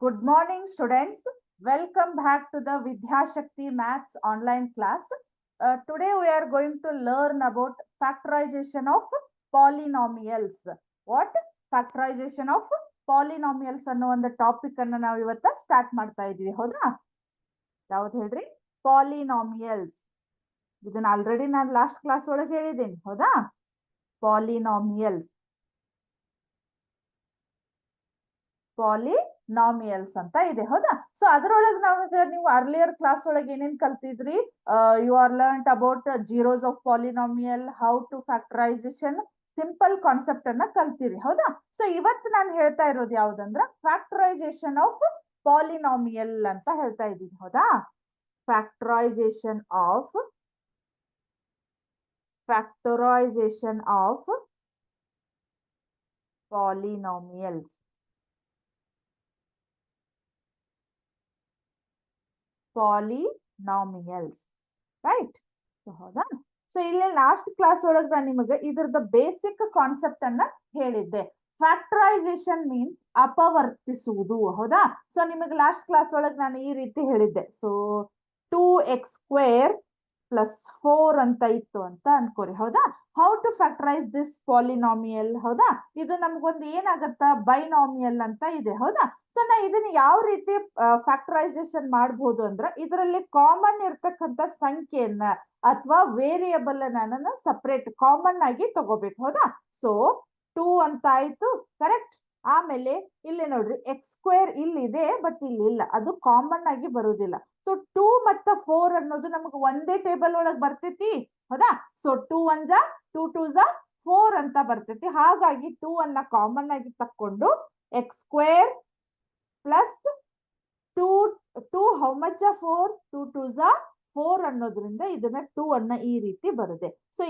Good morning, students. Welcome back to the Vidya Shakti Maths online class. Today we are going to learn about factorization of polynomials. What? Factorization of polynomials ಅನ್ನೋ ಒಂದು topic ಅನ್ನು ನಾವು ಇವತ್ತು start ಮಾಡ್ತಾ ಇದೀವಿ. ಹೌದಾ? ಯಾವ್ದು ಹೇಳ್ರಿ? ಪಾಲಿನಾಮಿಯಲ್ಸ್. ಇದನ್ನ ಆಲ್ರೆಡಿ ನಾನು ಲಾಸ್ಟ್ ಕ್ಲಾಸ್ ಒಳಗೆ ಹೇಳಿದ್ದೀನಿ. ಹೌದಾ? ಪಾಲಿನಾಮಿಯಲ್ಸ್. ಪಾಲಿನಾಮಿಯಲ್ಸ್ ಅಂತ ಇದೆ. ಹೌದಾ? ಸೊ ಅದರೊಳಗೆ ನೀವು ಅರ್ಲಿಯರ್ ಕ್ಲಾಸ್ ಒಳಗೆ ಏನೇನ್ ಕಲ್ತಿದ್ರಿ? You are learn about zeros of polynomial, how to factorisation, simple concept ಅನ್ನ ಕಲ್ತಿರಿ. ಹೌದಾ? ಸೊ ಇವತ್ತು ನಾನು ಹೇಳ್ತಾ ಇರೋದು ಯಾವ್ದಂದ್ರ ಫ್ಯಾಕ್ಟರೈಸೇಷನ್ ಆಫ್ ಪಾಲಿನಾಮಿಯಲ್ ಅಂತ ಹೇಳ್ತಾ ಇದ್ದೀನಿ. ಹೌದಾ? Factorisation of polynomials. Polynomials, right? ಹೌದಾ? ಸೊ ಇಲ್ಲಿ ಲಾಸ್ಟ್ ಕ್ಲಾಸ್ ಒಳಗೆ ನಾನು ನಿಮಗೆ ಇದ್ರದ ಬೇಸಿಕ್ ಕಾನ್ಸೆಪ್ಟ್ ಅನ್ನ ಹೇಳಿದ್ದೆ. ಫ್ಯಾಕ್ಟರೈಸೇಷನ್ ಮೀನ್ಸ್ ಅಪವರ್ತಿಸುವುದು. ಹೌದಾ? ಸೊ ನಿಮಗೆ ಲಾಸ್ಟ್ ಕ್ಲಾಸ್ ಒಳಗೆ ನಾನು ಈ ರೀತಿ ಹೇಳಿದ್ದೆ. ಸೊ 2x² + 4 ಅಂತ ಇತ್ತು ಅಂತ ಅನ್ಕೋರಿ. ಹೌದಾ? How to factorise this polynomial. ಹೌದಾ? ಇದು ನಮ್ಗೊಂದು ಏನಾಗತ್ತ ಬೈನಾಮಿಯಲ್ ಅಂತ ಇದೆ. ಹೌದಾ? ಸೊ ನಾ ಇದನ್ನ ಯಾವ ರೀತಿ ಫ್ಯಾಕ್ಟರೈಸೇಷನ್ ಮಾಡಬಹುದು ಅಂದ್ರೆ ಇದರಲ್ಲಿ ಕಾಮನ್ ಇರ್ತಕ್ಕಂಥ ಸಂಖ್ಯೆಯನ್ನ ಅಥವಾ ವೇರಿಯಬಲ್ ನಾನು ಸಪರೇಟ್ ಕಾಮನ್ ಆಗಿ ತಗೋಬೇಕು. ಹೌದಾ? ಸೊ 2 ಅಂತ ಆಯ್ತು, ಕರೆಕ್ಟ್. ಆಮೇಲೆ ಇಲ್ಲಿ ನೋಡ್ರಿ x² ಇಲ್ಲಿದೆ, ಬಟ್ ಇಲ್ಲಿ ಇಲ್ಲ, ಅದು ಕಾಮನ್ ಆಗಿ ಬರುವುದಿಲ್ಲ. ಸೊ 2 ಮತ್ತು 4 ಅನ್ನೋದು ನಮಗೆ ಒಂದೇ ಟೇಬಲ್ ಒಳಗೆ ಬರ್ತೈತಿ. ಹೌದಾ? ಸೊ 2 1 × 2 2 × 4 ಅಂತ ಬರ್ತೈತಿ. ಹಾಗಾಗಿ 2 ಅನ್ನ ಕಾಮನ್ ಆಗಿ ತಕ್ಕೊಂಡು x² + 2 ಹೌ ಮಚ್ 4 2 2 × 4 ಅನ್ನೋದ್ರಿಂದ ಇದನ್ನ 2 ಅನ್ನ ಈ ರೀತಿ ಬರುತ್ತೆ. ಸೊ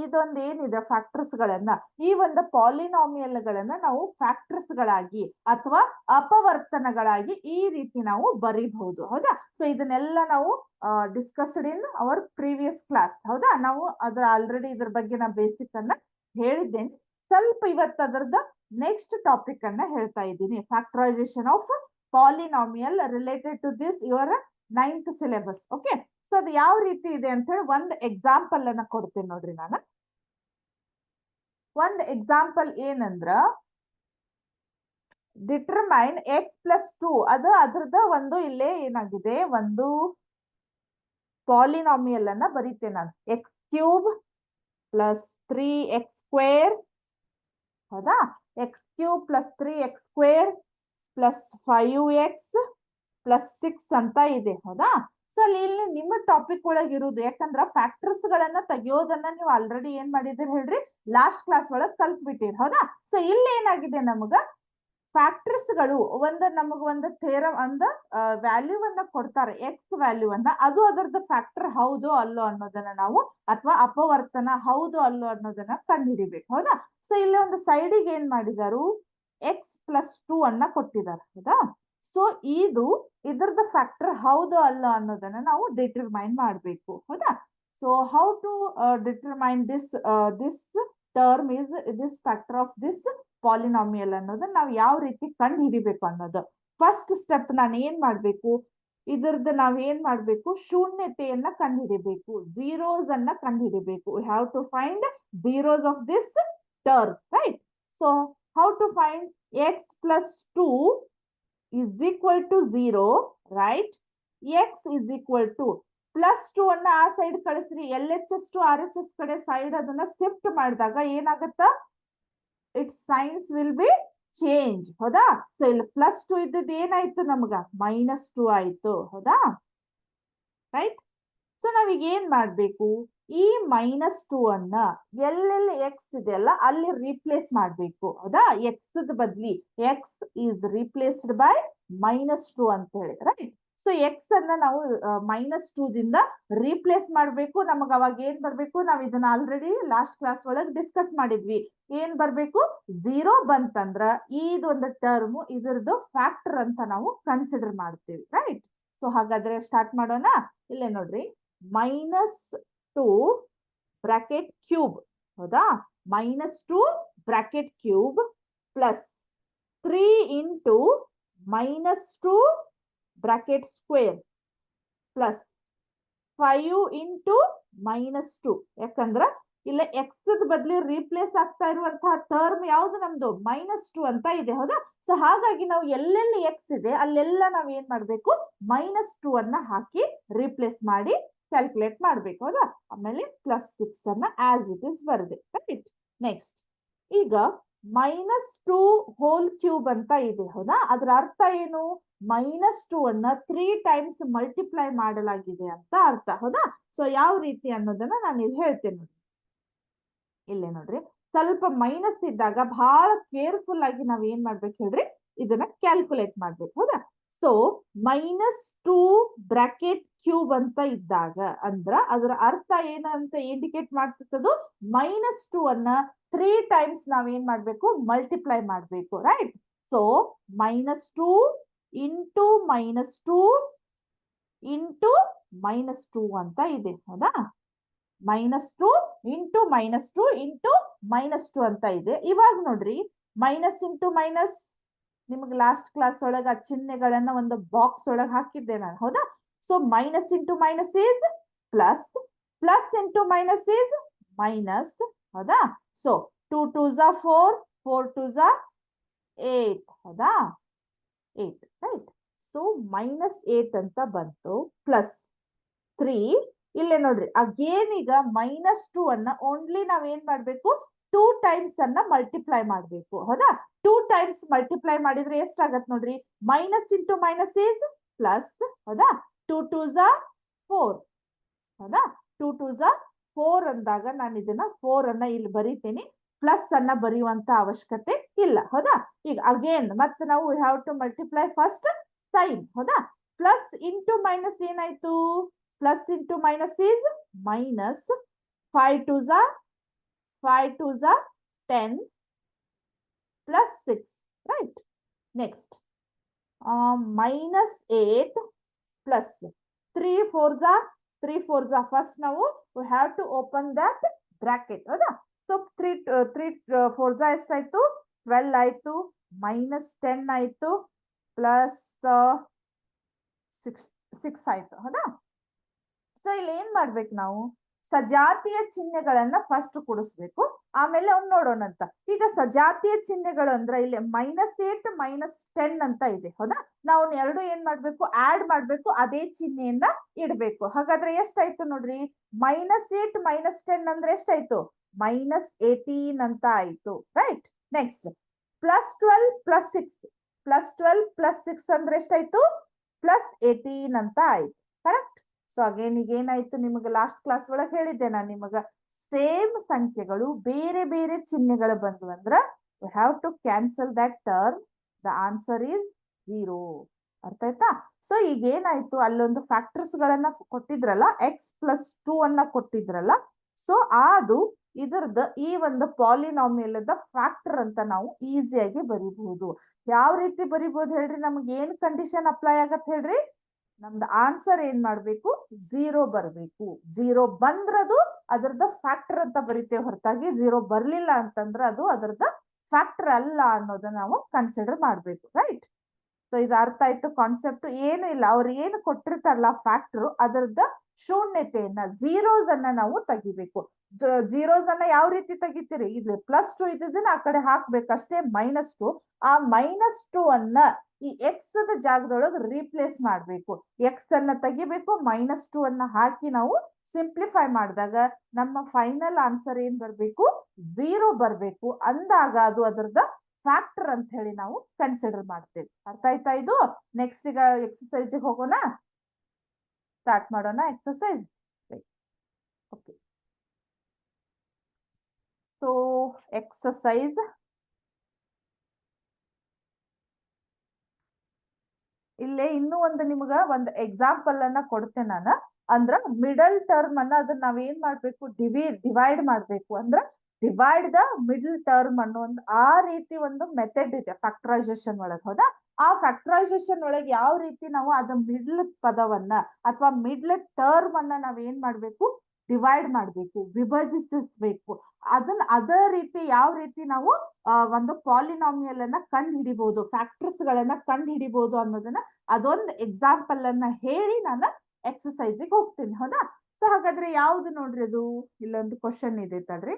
ಇದೊಂದು ಏನಿದೆ ಫ್ಯಾಕ್ಟರ್ಸ್ ಗಳನ್ನ, ಈ ಒಂದು ಪಾಲಿನಾಮಿಯಲ್ ಗಳನ್ನ ನಾವು ಫ್ಯಾಕ್ಟರ್ಸ್ ಗಳಾಗಿ ಅಥವಾ ಅಪವರ್ತನಗಳಾಗಿ ಈ ರೀತಿ ನಾವು ಬರೀಬಹುದು. ಹೌದಾ? ಸೊ ಇದನ್ನೆಲ್ಲ ನಾವು discussed in our previous class. ಹೌದಾ? ನಾವು ಅದ್ರ ಆಲ್ರೆಡಿ ಇದ್ರ ಬಗ್ಗೆ ನಾ ಬೇಸಿಕ್ ಅನ್ನ ಹೇಳಿದ್ದೇನೆ. ಸ್ವಲ್ಪ ಇವತ್ತು ಅದರದ ನೆಕ್ಸ್ಟ್ ಟಾಪಿಕ್ ಅನ್ನ ಹೇಳ್ತಾ ಇದ್ದೀನಿ. Factorisation of polynomial related to this your 9th syllabus. Okay? So ಅದು ಯಾವ ರೀತಿ ಇದೆ ಅಂತ ಹೇಳಿ ಒಂದು ಎಕ್ಸಾಂಪಲ್ ಅನ್ನ ಕೊಡ್ತೀನಿ ನೋಡ್ರಿ. ನಾನು ಒಂದು ಎಕ್ಸಾಂಪಲ್ ಏನಂದ್ರ ಡಿಟರ್ಮೈನ್ x + 2. ಅದು ಅದ್ರದ ಒಂದು ಇಲ್ಲೇ ಏನಾಗಿದೆ, ಒಂದು ಪಾಲಿನಾಮಿಯಲ್ ಅನ್ನ ಬರೀತೇನೆ ನಾನು. x³ + 3x². ಹೌದಾ? x³ + 3x² + 5x + 6 ಅಂತ ಇದೆ. ಹೌದಾ? ಸೊ ಇಲ್ಲಿ ನಿಮ್ಮ ಟಾಪಿಕ್ ಒಳಗೆ ಇರುವುದು, ಯಾಕಂದ್ರ ಫ್ಯಾಕ್ಟರ್ಸ್ ಗಳನ್ನ ತೆಗಿಯೋದನ್ನ ನೀವು ಆಲ್ರೆಡಿ ಏನ್ ಮಾಡಿದಿರಿ ಹೇಳ್ರಿ, ಲಾಸ್ಟ್ ಕ್ಲಾಸ್ ಒಳಗೆ ಕಲ್ತ್ಬಿಟ್ಟಿರಿ. ಹೌದಾ? ಸೊ ಇಲ್ಲಿ ಏನಾಗಿದೆ, ನಮಗ ಫ್ಯಾಕ್ಟರ್ಸ್ ಗಳು ನಮಗೊಂದು ಥೇರಮ್ ಅಂದ ವ್ಯಾಲ್ಯೂವನ್ನ ಕೊಡ್ತಾರೆ, ಎಕ್ಸ್ ವ್ಯಾಲ್ಯೂವನ್ನ. ಅದು ಅದರದ್ದು ಫ್ಯಾಕ್ಟರ್ ಹೌದು ಅಲ್ಲೋ ಅನ್ನೋದನ್ನ ನಾವು, ಅಥವಾ ಅಪವರ್ತನ ಹೌದು ಅಲ್ಲೋ ಅನ್ನೋದನ್ನ ಕಂಡುಹಿಡಿಬೇಕು. ಹೌದಾ? ಸೊ ಇಲ್ಲಿ ಒಂದು ಸೈಡಿಗೆ ಏನ್ ಮಾಡಿದಾರು, x + 2 ಅನ್ನ ಕೊಟ್ಟಿದ್ದಾರೆ. ಹೌದಾ? ಸೊ ಇದ್ರದ್ದು ಫ್ಯಾಕ್ಟರ್ ಹೌದು ಅಲ್ಲ ಅನ್ನೋದನ್ನ ನಾವು ಡಿಟರ್ಮೈನ್ ಮಾಡಬೇಕು. ಹೌದಾ? So how to determine this term is this factor of this polynomial ಅನ್ನೋದನ್ನ ನಾವು ಯಾವ ರೀತಿ ಕಂಡು ಹಿಡಿಬೇಕು ಅನ್ನೋದು ಫಸ್ಟ್ ಸ್ಟೆಪ್. ನಾನು ಏನ್ ಮಾಡ್ಬೇಕು, ಇದ್ರದ್ದು ನಾವ್ ಏನ್ ಮಾಡ್ಬೇಕು, ಶೂನ್ಯತೆಯನ್ನ ಕಂಡುಹಿಡಿಬೇಕು, ಝೀರೋಸ್ ಅನ್ನ ಕಂಡುಹಿಡಿಬೇಕು. We have to find zeros of this term, right? So how to find x + 2 = 0, right? x = +2 ಅನ್ನ ಆ ಸೈಡ್ ಕಳಿಸ್ರಿ. LHS to RHS ಕಡೆ ಸೈಡ್ ಅದನ್ನ ಶಿಫ್ಟ್ ಮಾಡಿದಾಗ ಏನಾಗತ್ತ, it's science will be change. ಹೌದಾ? ಸೊ ಇಲ್ಲಿ +2 ಇದ್ದದ್ದು ಏನಾಯ್ತು, ನಮಗ -2 ಆಯ್ತು. ಹೌದಾ? ರೈಟ್? ಸೊ ನಾವೀಗ ಏನ್ ಮಾಡ್ಬೇಕು, ಈ -2 ಅನ್ನ ಎಲ್ಲೆಲ್ಲಿ x ಇದೆಯಲ್ಲ ಅಲ್ಲಿ ರೀಪ್ಲೇಸ್ ಮಾಡ್ಬೇಕು. ಹೌದಾ? x ಬದ್ಲಿ x ಈಸ್ ರಿಪ್ಲೇಸ್ಡ್ ಬೈ -2 ಅಂತ ಹೇಳಿ, ರೈಟ್? ಸೊ x ಅನ್ನ ನಾವು -2 ದಿಂದ ರೀಪ್ಲೇಸ್ ಮಾಡ್ಬೇಕು. ನಮಗ ಅವಾಗ ಏನ್ ಬರ್ಬೇಕು, ನಾವ್ ಇದನ್ನ ಆಲ್ರೆಡಿ ಲಾಸ್ಟ್ ಕ್ಲಾಸ್ ಒಳಗೆ ಡಿಸ್ಕಸ್ ಮಾಡಿದ್ವಿ. ಏನ್ ಬರ್ಬೇಕು, 0 ಬಂತಂದ್ರ ಇದೊಂದು ಟರ್ಮ್ ಇದ್ರದ್ದು ಫ್ಯಾಕ್ಟರ್ ಅಂತ ನಾವು ಕನ್ಸಿಡರ್ ಮಾಡ್ತೀವಿ, ರೈಟ್? ಸೊ ಹಾಗಾದ್ರೆ ಸ್ಟಾರ್ಟ್ ಮಾಡೋಣ. ಇಲ್ಲೇ ನೋಡ್ರಿ, -2 ಬ್ರಾಕೆಟ್ ಕ್ಯೂಬ್. ಹೌದಾ? -2 bracket cube + 3 × -2 bracket square plus 5 into -2. ಯಾಕಂದ್ರ ಇಲ್ಲ ಎಕ್ಸ್ ಬದಲಿ ರೀಪ್ಲೇಸ್ ಆಗ್ತಾ ಇರುವಂತಹ ಟರ್ಮ್ ಯಾವ್ದು ನಮ್ದು -2 ಅಂತ ಇದೆ, ಹೌದಾ? ಸೊ ಹಾಗಾಗಿ ನಾವು ಎಲ್ಲೆಲ್ಲಿ ಎಕ್ಸ್ ಇದೆ ಅಲ್ಲೆಲ್ಲ ನಾವ್ ಏನ್ ಮಾಡ್ಬೇಕು, -2 ಅನ್ನ ಹಾಕಿ ರೀಪ್ಲೇಸ್ ಮಾಡಿ ಕ್ಯಾಲ್ಕುಲೇಟ್ ಮಾಡ್ಬೇಕು, ಹೌದಾ? ಆಮೇಲೆ +6 ಅನ್ನ ಆಸ್ ಇಟ್ ಇಸ್ ಬರದೆ, ರೈಟ್? ನೆಕ್ಸ್ಟ್ ಈಗ -2 ಹೋಲ್ ಕ್ಯೂಬ್ ಅಂತ ಇದೆ, ಹೌದಾ? ಅದ್ರ ಅರ್ಥ ಏನು? -2 ಅನ್ನ 3 ಟೈಮ್ಸ್ ಮಲ್ಟಿಪ್ಲೈ ಮಾಡಲಾಗಿದೆ ಅಂತ ಅರ್ಥ, ಹೌದಾ? ಸೊ ಯಾವ ರೀತಿ ಅನ್ನೋದನ್ನ ನಾನು ಇಲ್ಲಿ ಹೇಳ್ತೇನೆ ನೋಡಿ. ಇಲ್ಲೇ ನೋಡ್ರಿ, ಸ್ವಲ್ಪ ಮೈನಸ್ ಇದ್ದಾಗ ಬಹಳ ಕೇರ್ಫುಲ್ ಆಗಿ ನಾವ್ ಏನ್ ಮಾಡ್ಬೇಕು ಹೇಳ್ರಿ, ಇದನ್ನ ಕ್ಯಾಲ್ಕುಲೇಟ್ ಮಾಡ್ಬೇಕು, ಹೌದಾ? ಸೊ -2 ಬ್ರಾಕೆಟ್ ಕ್ಯೂಬ್ ಅಂತ ಇದ್ದಾಗ ಅಂದ್ರ ಅದರ ಅರ್ಥ ಏನು ಅಂತ ಇಂಡಿಕೇಟ್ ಮಾಡ್ತಿರ್ತದು, -2 ಅನ್ನ 3 ಟೈಮ್ಸ್ ನಾವ್ ಏನ್ ಮಾಡ್ಬೇಕು, ಮಲ್ಟಿಪ್ಲೈ ಮಾಡ್ಬೇಕು, ರೈಟ್? ಸೊ -2 ಇಂಟು -2 ಇಂಟು -2 ಅಂತ ಇದೆ, ಹೌದಾ? -2 ಇಂಟು -2 ಇಂಟು -2 ಅಂತ ಇದೆ. ಇವಾಗ ನೋಡ್ರಿ, ಮೈನಸ್ ಇಂಟು ಮೈನಸ್, ನಿಮ್ಗೆ ಲಾಸ್ಟ್ ಕ್ಲಾಸ್ ಒಳಗ ಆ ಚಿಹ್ನೆಗಳನ್ನ ಒಂದು ಬಾಕ್ಸ್ ಒಳಗೆ ಹಾಕಿದ್ದೆ ನಾನು, ಹೌದಾ? So minus into minus is plus, plus into minus is minus, ಹೌದಾ? So 2 2s are 4, 4 2s are 8, ಹೌದಾ? 8, ರೈಟ್? ಸೊ -8 ಅಂತ ಬಂತು, ಪ್ಲಸ್ 3. ಇಲ್ಲೇ ನೋಡ್ರಿ, ಅಗೇನ್ ಈಗ -2 ಅನ್ನ ಓನ್ಲಿ ನಾವ್ ಏನ್ ಮಾಡ್ಬೇಕು, 2 ಟೈಮ್ಸ್ ಅನ್ನ ಮಲ್ಟಿಪ್ಲೈ ಮಾಡ್ಬೇಕು, ಹೌದಾ? 2 ಟೈಮ್ಸ್ ಮಲ್ಟಿಪ್ಲೈ ಮಾಡಿದ್ರೆ ಎಷ್ಟಾಗತ್ ನೋಡ್ರಿ, minus into minus is plus, ಹೌದಾ? 2 2s are 4, ಹೌದಾ? 2 2s are 4 ಅಂದಾಗ ನಾನು ಇದನ್ನ 4 ಅನ್ನ ಇಲ್ಲಿ ಬರೀತೀನಿ, ಪ್ಲಸ್ ಅನ್ನ ಬರೆಯುವಂತ ಅವಶ್ಯಕತೆ ಇಲ್ಲ, ಹೌದಾ? ಈಗ ಅಗೇನ್ ಮತ್ತೆ ನಾವು have to multiply first sign, ಹೌದಾ? ಪ್ಲಸ್ ಇಂಟು ಮೈನಸ್ ಏನಾಯ್ತು, plus into minus is minus, 5 2s are 10 plus 6, right? Next -8 plus 3 4s are first ನಾವು we have to open that bracket, ಹೌದಾ? ಸೊ 3 4s ಎಷ್ಟಾಯ್ತು, 12 ಆಯ್ತು, -10 ಆಯ್ತು, plus 6 ಆಯ್ತು, ಹೌದಾ? So ಇಲ್ಲಿ ಏನ್ ಮಾಡ್ಬೇಕು ನಾವು, ಸಜಾತಿಯ ಚಿಹ್ನೆಗಳನ್ನ ಫಸ್ಟ್ ಕೂಡಿಸ್ಬೇಕು, ಆಮೇಲೆ ಅವ್ನು ನೋಡೋಣಂತ. ಈಗ ಸಜಾತಿಯ ಚಿಹ್ನೆಗಳು ಅಂದ್ರೆ ಇಲ್ಲಿ -8 -10 ಅಂತ ಇದೆ, ಹೌದಾ? ನಾವು ಎರಡು ಏನ್ ಮಾಡ್ಬೇಕು, ಆಡ್ ಮಾಡ್ಬೇಕು, ಅದೇ ಚಿಹ್ನೆಯನ್ನ ಇಡ್ಬೇಕು. ಹಾಗಾದ್ರೆ ಎಷ್ಟಾಯ್ತು ನೋಡ್ರಿ, -8 -10 ಅಂದ್ರೆ ಎಷ್ಟಾಯ್ತು, -18 ಅಂತ ಆಯ್ತು, ರೈಟ್? ನೆಕ್ಸ್ಟ್ +12 + 6, +12 + 6 ಅಂದ್ರೆ ಎಷ್ಟಾಯ್ತು, +18 ಅಂತ ಆಯ್ತು, ಕರೆಕ್ಟ್? ಸೊ ಅಗೇನ್ ಈಗ ಏನಾಯ್ತು, ನಿಮಗೆ ಲಾಸ್ಟ್ ಕ್ಲಾಸ್ ಒಳಗೆ ಹೇಳಿದ್ದೆ ನಾನು ನಿಮಗ, ಸೇಮ್ ಸಂಖ್ಯೆಗಳು ಬೇರೆ ಬೇರೆ ಚಿಹ್ನೆಗಳು ಬಂದು ಅಂದ್ರ we have to cancel that term, the answer is 0. ಅರ್ಥ ಆಯ್ತಾ? ಸೊ ಈಗ ಏನಾಯ್ತು, ಅಲ್ಲೊಂದು ಫ್ಯಾಕ್ಟರ್ಸ್ ಗಳನ್ನ ಕೊಟ್ಟಿದ್ರಲ್ಲ, x+2 ಅನ್ನ ಕೊಟ್ಟಿದ್ರಲ್ಲ, ಸೊ ಅದು ಇದರದ ಈ ಒಂದು ಪಾಲಿನಾಮಿಯಲ್ ಫ್ಯಾಕ್ಟರ್ ಅಂತ ನಾವು ಈಸಿಯಾಗಿ ಬರೀಬಹುದು. ಯಾವ ರೀತಿ ಬರೀಬಹುದು ಹೇಳ್ರಿ, ನಮ್ಗೆ ಏನ್ ಕಂಡೀಷನ್ ಅಪ್ಲೈ ಆಗತ್ ಹೇಳ್ರಿ, ನಮ್ದು ಆನ್ಸರ್ ಏನ್ ಮಾಡ್ಬೇಕು, 0 ಬರ್ಬೇಕು. 0 ಬಂದ್ರದು ಅದರದ ಫ್ಯಾಕ್ಟರ್ ಅಂತ ಬರೀತೇವೆ ಹೊರತಾಗಿ 0 ಬರ್ಲಿಲ್ಲ ಅಂತಂದ್ರ ಅದು ಅದರದ ಫ್ಯಾಕ್ಟರ್ ಅಲ್ಲ ಅನ್ನೋದನ್ನ ನಾವು ಕನ್ಸಿಡರ್ ಮಾಡ್ಬೇಕು, ರೈಟ್? ಸೊ ಇದು ಅರ್ಥ ಆಯ್ತು ಕಾನ್ಸೆಪ್ಟ್? ಏನು ಇಲ್ಲ, ಅವ್ರು ಏನು ಕೊಟ್ಟಿರ್ತಾರಲ್ಲ ಫ್ಯಾಕ್ಟರ್, ಅದರದ ಶೂನ್ಯತೆಯನ್ನ, ಝೀರೋಸ್ ಅನ್ನ ನಾವು ತೆಗಿಬೇಕು. ಝೀರೋಸ್ ಅನ್ನ ಯಾವ ರೀತಿ ತೆಗಿತೀರಿ, ಇಲ್ಲಿ +2 ಇದ್ದದನ್ನ ಆ ಕಡೆ ಹಾಕ್ಬೇಕಷ್ಟೇ, -2. ಆ -2 ಅನ್ನ ಈ ಎಕ್ಸ್ ಜಾಗದೊಳಗೆ ರೀಪ್ಲೇಸ್ ಮಾಡ್ಬೇಕು. ಎಕ್ಸ್ ಅನ್ನ ತೆಗಿಬೇಕು, -2 ಅನ್ನ ಹಾಕಿ ನಾವು ಸಿಂಪ್ಲಿಫೈ ಮಾಡಿದಾಗ ನಮ್ಮ ಫೈನಲ್ ಆನ್ಸರ್ ಏನ್ ಬರ್ಬೇಕು, 0 ಬರ್ಬೇಕು. ಅಂದಾಗ ಅದು ಅದರದ ಫ್ಯಾಕ್ಟರ್ ಅಂತ ಹೇಳಿ ನಾವು ಕನ್ಸಿಡರ್ ಮಾಡ್ತೇವೆ. ಅರ್ಥ ಆಯ್ತಾ ಇದು? ನೆಕ್ಸ್ಟ್ ಈಗ ಎಕ್ಸರ್ಸೈಜ್ ಹೋಗೋಣ, ಸ್ಟಾರ್ಟ್ ಮಾಡೋಣ ಎಕ್ಸರ್ಸೈಜ್. ಓಕೆ, ಸೊ ಎಕ್ಸರ್ಸೈಜ್ ಇಲ್ಲೇ ಇನ್ನೂ ಒಂದು ನಿಮ್ಗ ಒಂದು ಎಕ್ಸಾಂಪಲ್ ಅನ್ನ ಕೊಡ್ತೇನೆ ನಾನು. ಅಂದ್ರ ಮಿಡಲ್ ಟರ್ಮ್ ಅನ್ನ ಅದನ್ನ ನಾವ್ ಏನ್ ಮಾಡ್ಬೇಕು, ಡಿವೈಡ್ ಮಾಡ್ಬೇಕು. ಅಂದ್ರ ಡಿವೈಡ್ ದ ಮಿಡಲ್ ಟರ್ಮ್ ಅನ್ನೋ ಒಂದು ಆ ರೀತಿ ಒಂದು ಮೆಥಡ್ ಇದೆ ಫ್ಯಾಕ್ಟರೈಸೇಷನ್ ಒಳಗೆ, ಹೌದಾ? ಆ ಫ್ಯಾಕ್ಟರೈಸೇಷನ್ ಒಳಗೆ ಯಾವ ರೀತಿ ನಾವು ಅದ ಮಿಡ್ಲ್ ಪದವನ್ನ ಅಥವಾ ಮಿಡ್ಲ್ ಟರ್ಮ್ ಅನ್ನ ನಾವ್ ಏನ್ ಮಾಡ್ಬೇಕು, ಡಿವೈಡ್ ಮಾಡಬೇಕು, ವಿಭಜಿಸಬೇಕು. ಅದೇ ರೀತಿ ಯಾವ ರೀತಿ ನಾವು ಒಂದು ಪಾಲಿನಾಮಿಯಲ್ ಅನ್ನ ಕಂಡು ಹಿಡಿಬಹುದು, ಫ್ಯಾಕ್ಟರ್ಸ್ ಗಳನ್ನ ಕಂಡು ಹಿಡಿಬಹುದು ಅನ್ನೋದನ್ನ ಅದೊಂದು ಎಕ್ಸಾಂಪಲ್ ಅನ್ನ ಹೇಳಿ ನಾನು ಎಕ್ಸಸೈಸ್ಗೆ ಹೋಗ್ತೀನಿ. ಹೌದಾ? ಸೊ ಹಾಗಾದ್ರೆ ಯಾವ್ದು ನೋಡ್ರಿ ಅದು? ಇಲ್ಲೊಂದು ಕ್ವಶನ್ ಇದೆ ತಡ್ರಿ.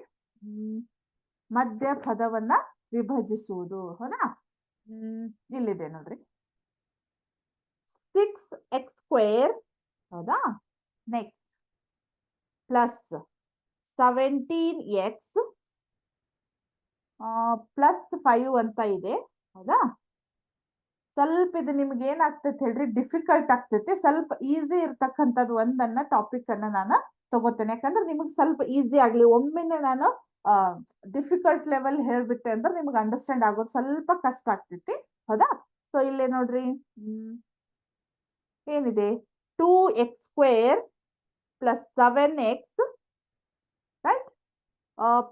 ಮಧ್ಯ ಪದವನ್ನ ವಿಭಜಿಸುವುದು. ಹೌದಾ? ಇಲ್ಲಿದೆ ನೋಡ್ರಿ, 6x². ಹೌದಾ? ನೆಕ್ಸ್ಟ್ ಪ್ಲಸ್ 17x ಪ್ಲಸ್ 5 ಅಂತ ಇದೆ. ಹೌದಾ? ಸ್ವಲ್ಪ ಇದು ನಿಮ್ಗೆ ಏನಾಗ್ತೈತೆ ಹೇಳ್ರಿ, ಡಿಫಿಕಲ್ಟ್ ಆಗ್ತೈತಿ. ಸ್ವಲ್ಪ ಈಸಿ ಇರ್ತಕ್ಕಂಥದ್ದು ಒಂದನ್ನ ಟಾಪಿಕ್ ಅನ್ನ ನಾನು ತಗೋತೇನೆ, ಯಾಕಂದ್ರೆ ನಿಮಗೆ ಸ್ವಲ್ಪ ಈಸಿ ಆಗ್ಲಿ. ಒಮ್ಮೆನೆ ನಾನು ಡಿಫಿಕಲ್ಟ್ ಲೆವೆಲ್ ಹೇಳ್ಬಿಟ್ಟೆ ಅಂದ್ರೆ ನಿಮ್ಗೆ ಅಂಡರ್ಸ್ಟ್ಯಾಂಡ್ ಆಗೋದು ಸ್ವಲ್ಪ ಕಷ್ಟ ಆಗ್ತೈತಿ. ಹೌದಾ? ಸೊ ಇಲ್ಲೇ ನೋಡ್ರಿ, ಏನಿದೆ, 2x² plus 7x right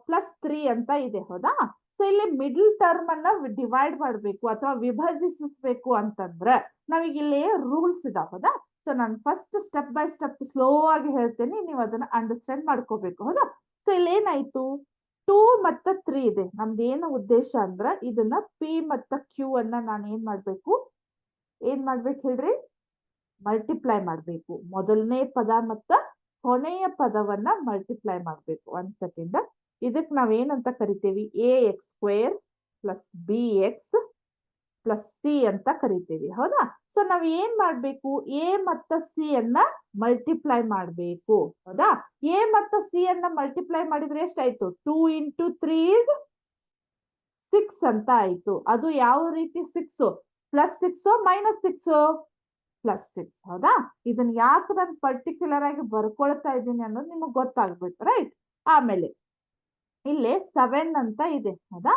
plus 3 ಅಂತ ಇದೆ. ಹೌದಾ? ಸೊ ಇಲ್ಲಿ ಮಿಡಲ್ ಟರ್ಮ್ ಅನ್ನ ಡಿವೈಡ್ ಮಾಡಬೇಕು ಅಥವಾ ವಿಭಜಿಸಬೇಕು ಅಂತಂದ್ರೆ ನಾವೀಗ ಇಲ್ಲಿ ರೂಲ್ಸ್ ಇದಾವ. ಹೌದಾ? ಸೊ ನಾನು first step by step slow ಆಗಿ ಹೇಳ್ತೇನೆ, ನೀವು ಅದನ್ನ ಅಂಡರ್ಸ್ಟ್ಯಾಂಡ್ ಮಾಡ್ಕೋಬೇಕು. ಹೌದಾ? ಸೊ ಇಲ್ಲಿ ಏನಾಯ್ತು, 2 ಮತ್ತು 3 ಇದೆ. ನಮ್ದು ಏನು ಉದ್ದೇಶ ಅಂದ್ರ ಇದನ್ನ ಪಿ ಮತ್ತು ಕ್ಯೂ ಅನ್ನ ನಾನು ಏನ್ ಮಾಡ್ಬೇಕು ಹೇಳ್ರಿ, ಮಲ್ಟಿಪ್ಲೈ ಮಾಡ್ಬೇಕು. ಮೊದಲನೇ ಪದ ಮತ್ತ ಕೊನೆಯ ಪದವನ್ನ ಮಲ್ಟಿಪ್ಲೈ ಮಾಡ್ಬೇಕು. 1 ಸೆಕೆಂಡ್. ಇದಕ್ ನಾವೇನಂತ ಕರಿತೇವಿ, ax² plus bx plus c ಅಂತ ಕರಿತೇವಿ. ಹೌದಾ? ಸೊ ನಾವ್ ಏನ್ ಮಾಡ್ಬೇಕು, a ಮತ್ತು c ಅನ್ನ ಮಲ್ಟಿಪ್ಲೈ ಮಾಡ್ಬೇಕು. ಹೌದಾ? a ಮತ್ತು c ಅನ್ನ ಮಲ್ಟಿಪ್ಲೈ ಮಾಡಿದ್ರೆ ಎಷ್ಟಾಯ್ತು, 2 × 3 is 6 ಅಂತ ಆಯ್ತು. ಅದು ಯಾವ ರೀತಿ 6, ಪ್ಲಸ್ 6 ಮೈನಸ್ 6, ಪ್ಲಸ್ 6. ಹೌದಾ? ಇದನ್ನ ಯಾಕೆ ನಾನು ಪರ್ಟಿಕ್ಯುಲರ್ ಆಗಿ ಬರ್ಕೊಳ್ತಾ ಇದ್ದೀನಿ ಅನ್ನೋದು ನಿಮಗೆ ಗೊತ್ತಾಗ್ಬೇಕು. ರೈಟ್? ಆಮೇಲೆ ಇಲ್ಲಿ 7 ಅಂತ ಇದೆ. ಹೌದಾ?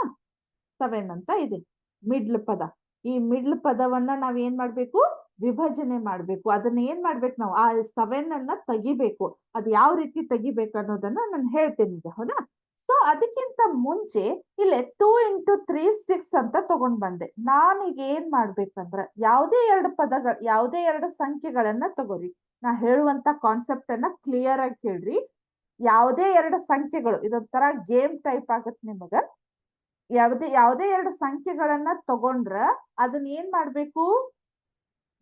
7 ಅಂತ ಇದೆ ಮಿಡ್ಲ್ ಪದ. ಈ ಮಿಡ್ಲ್ ಪದವನ್ನ ನಾವ್ ಏನ್ ಮಾಡ್ಬೇಕು, ವಿಭಜನೆ ಮಾಡ್ಬೇಕು. ಅದನ್ನ ಏನ್ ಮಾಡ್ಬೇಕು, ನಾವು ಆ 7 ಅನ್ನ ತೆಗಿಬೇಕು. ಅದು ಯಾವ ರೀತಿ ತೆಗಿಬೇಕು ಅನ್ನೋದನ್ನ ನಾನು ಹೇಳ್ತೇನೆ ಈಗ. ಹೌದಾ? ಸೊ ಅದಕ್ಕಿಂತ ಮುಂಚೆ ಇಲ್ಲೇ 2 × 3 6 ಅಂತ ತಗೊಂಡ್ ಬಂದೆ. ನಾನೀಗ ಏನ್ ಮಾಡ್ಬೇಕಂದ್ರ ಯಾವುದೇ ಎರಡು ಸಂಖ್ಯೆಗಳನ್ನ ತಗೋರಿ. ನಾ ಹೇಳುವಂತ ಕಾನ್ಸೆಪ್ಟ್ ಅನ್ನ ಕ್ಲಿಯರ್ ಆಗಿ ಕೇಳ್ರಿ. ಯಾವುದೇ ಎರಡು ಸಂಖ್ಯೆಗಳು, ಇದೊಂಥರ ಗೇಮ್ ಟೈಪ್ ಆಗತ್ ನಿಮಗ. ಯಾವುದೇ ಎರಡು ಸಂಖ್ಯೆಗಳನ್ನ ತಗೊಂಡ್ರ ಅದನ್ನ ಏನ್ ಮಾಡ್ಬೇಕು,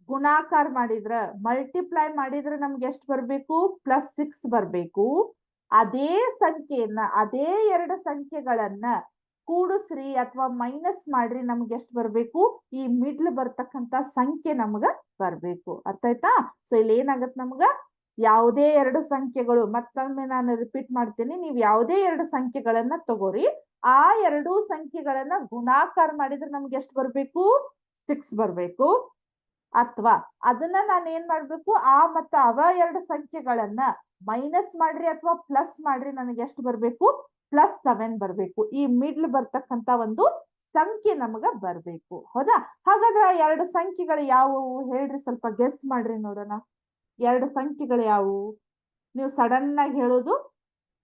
ಗುಣಾಕಾರ ಮಾಡಿದ್ರ, ಮಲ್ಟಿಪ್ಲೈ ಮಾಡಿದ್ರ ನಮ್ಗೆ ಎಷ್ಟು ಬರ್ಬೇಕು, ಪ್ಲಸ್ 6 ಬರ್ಬೇಕು. ಅದೇ ಎರಡು ಸಂಖ್ಯೆಗಳನ್ನ ಕೂಡಿಸ್ರಿ ಅಥವಾ ಮೈನಸ್ ಮಾಡ್ರಿ, ನಮ್ಗೆ ಎಷ್ಟು ಬರ್ಬೇಕು, ಈ ಮಿಡ್ಲ್ ಬರ್ತಕ್ಕಂತ ಸಂಖ್ಯೆ ನಮ್ಗ ಬರ್ಬೇಕು. ಅರ್ಥ ಆಯ್ತಾ? ಸೊ ಇಲ್ಲಿ ಏನಾಗತ್ ನಮ್ಗ, ಯಾವುದೇ ಎರಡು ಸಂಖ್ಯೆಗಳು, ಮತ್ತೊಮ್ಮೆ ನಾನು ರಿಪೀಟ್ ಮಾಡ್ತೀನಿ, ನೀವು ಯಾವುದೇ ಎರಡು ಸಂಖ್ಯೆಗಳನ್ನ ತಗೋರಿ, ಆ ಎರಡೂ ಸಂಖ್ಯೆಗಳನ್ನ ಗುಣಾಕಾರ ಮಾಡಿದ್ರೆ ನಮ್ಗೆ ಎಷ್ಟು ಬರ್ಬೇಕು, 6 ಬರ್ಬೇಕು. ಅಥವಾ ಅದನ್ನ ನಾನು ಏನ್ ಮಾಡ್ಬೇಕು, ಅವ ಎರಡು ಸಂಖ್ಯೆಗಳನ್ನ ಮೈನಸ್ ಮಾಡ್ರಿ ಅಥವಾ ಪ್ಲಸ್ ಮಾಡ್ರಿ, ನನಗೆ ಎಷ್ಟು ಬರ್ಬೇಕು, ಪ್ಲಸ್ 7 ಬರ್ಬೇಕು. ಈ ಮಿಡ್ಲ್ ಬರ್ತಕ್ಕಂತ ಒಂದು ಸಂಖ್ಯೆ ನಮಗ ಬರ್ಬೇಕು. ಹೌದಾ? ಹಾಗಾದ್ರೆ ಆ ಎರಡು ಸಂಖ್ಯೆಗಳು ಯಾವುವು ಹೇಳ್ರಿ, ಸ್ವಲ್ಪ ಗೆಸ್ ಮಾಡ್ರಿ ನೋಡೋಣ. ಎರಡು ಸಂಖ್ಯೆಗಳು ಯಾವುವು? ನೀವು ಸಡನ್ ಆಗಿ ಹೇಳೋದು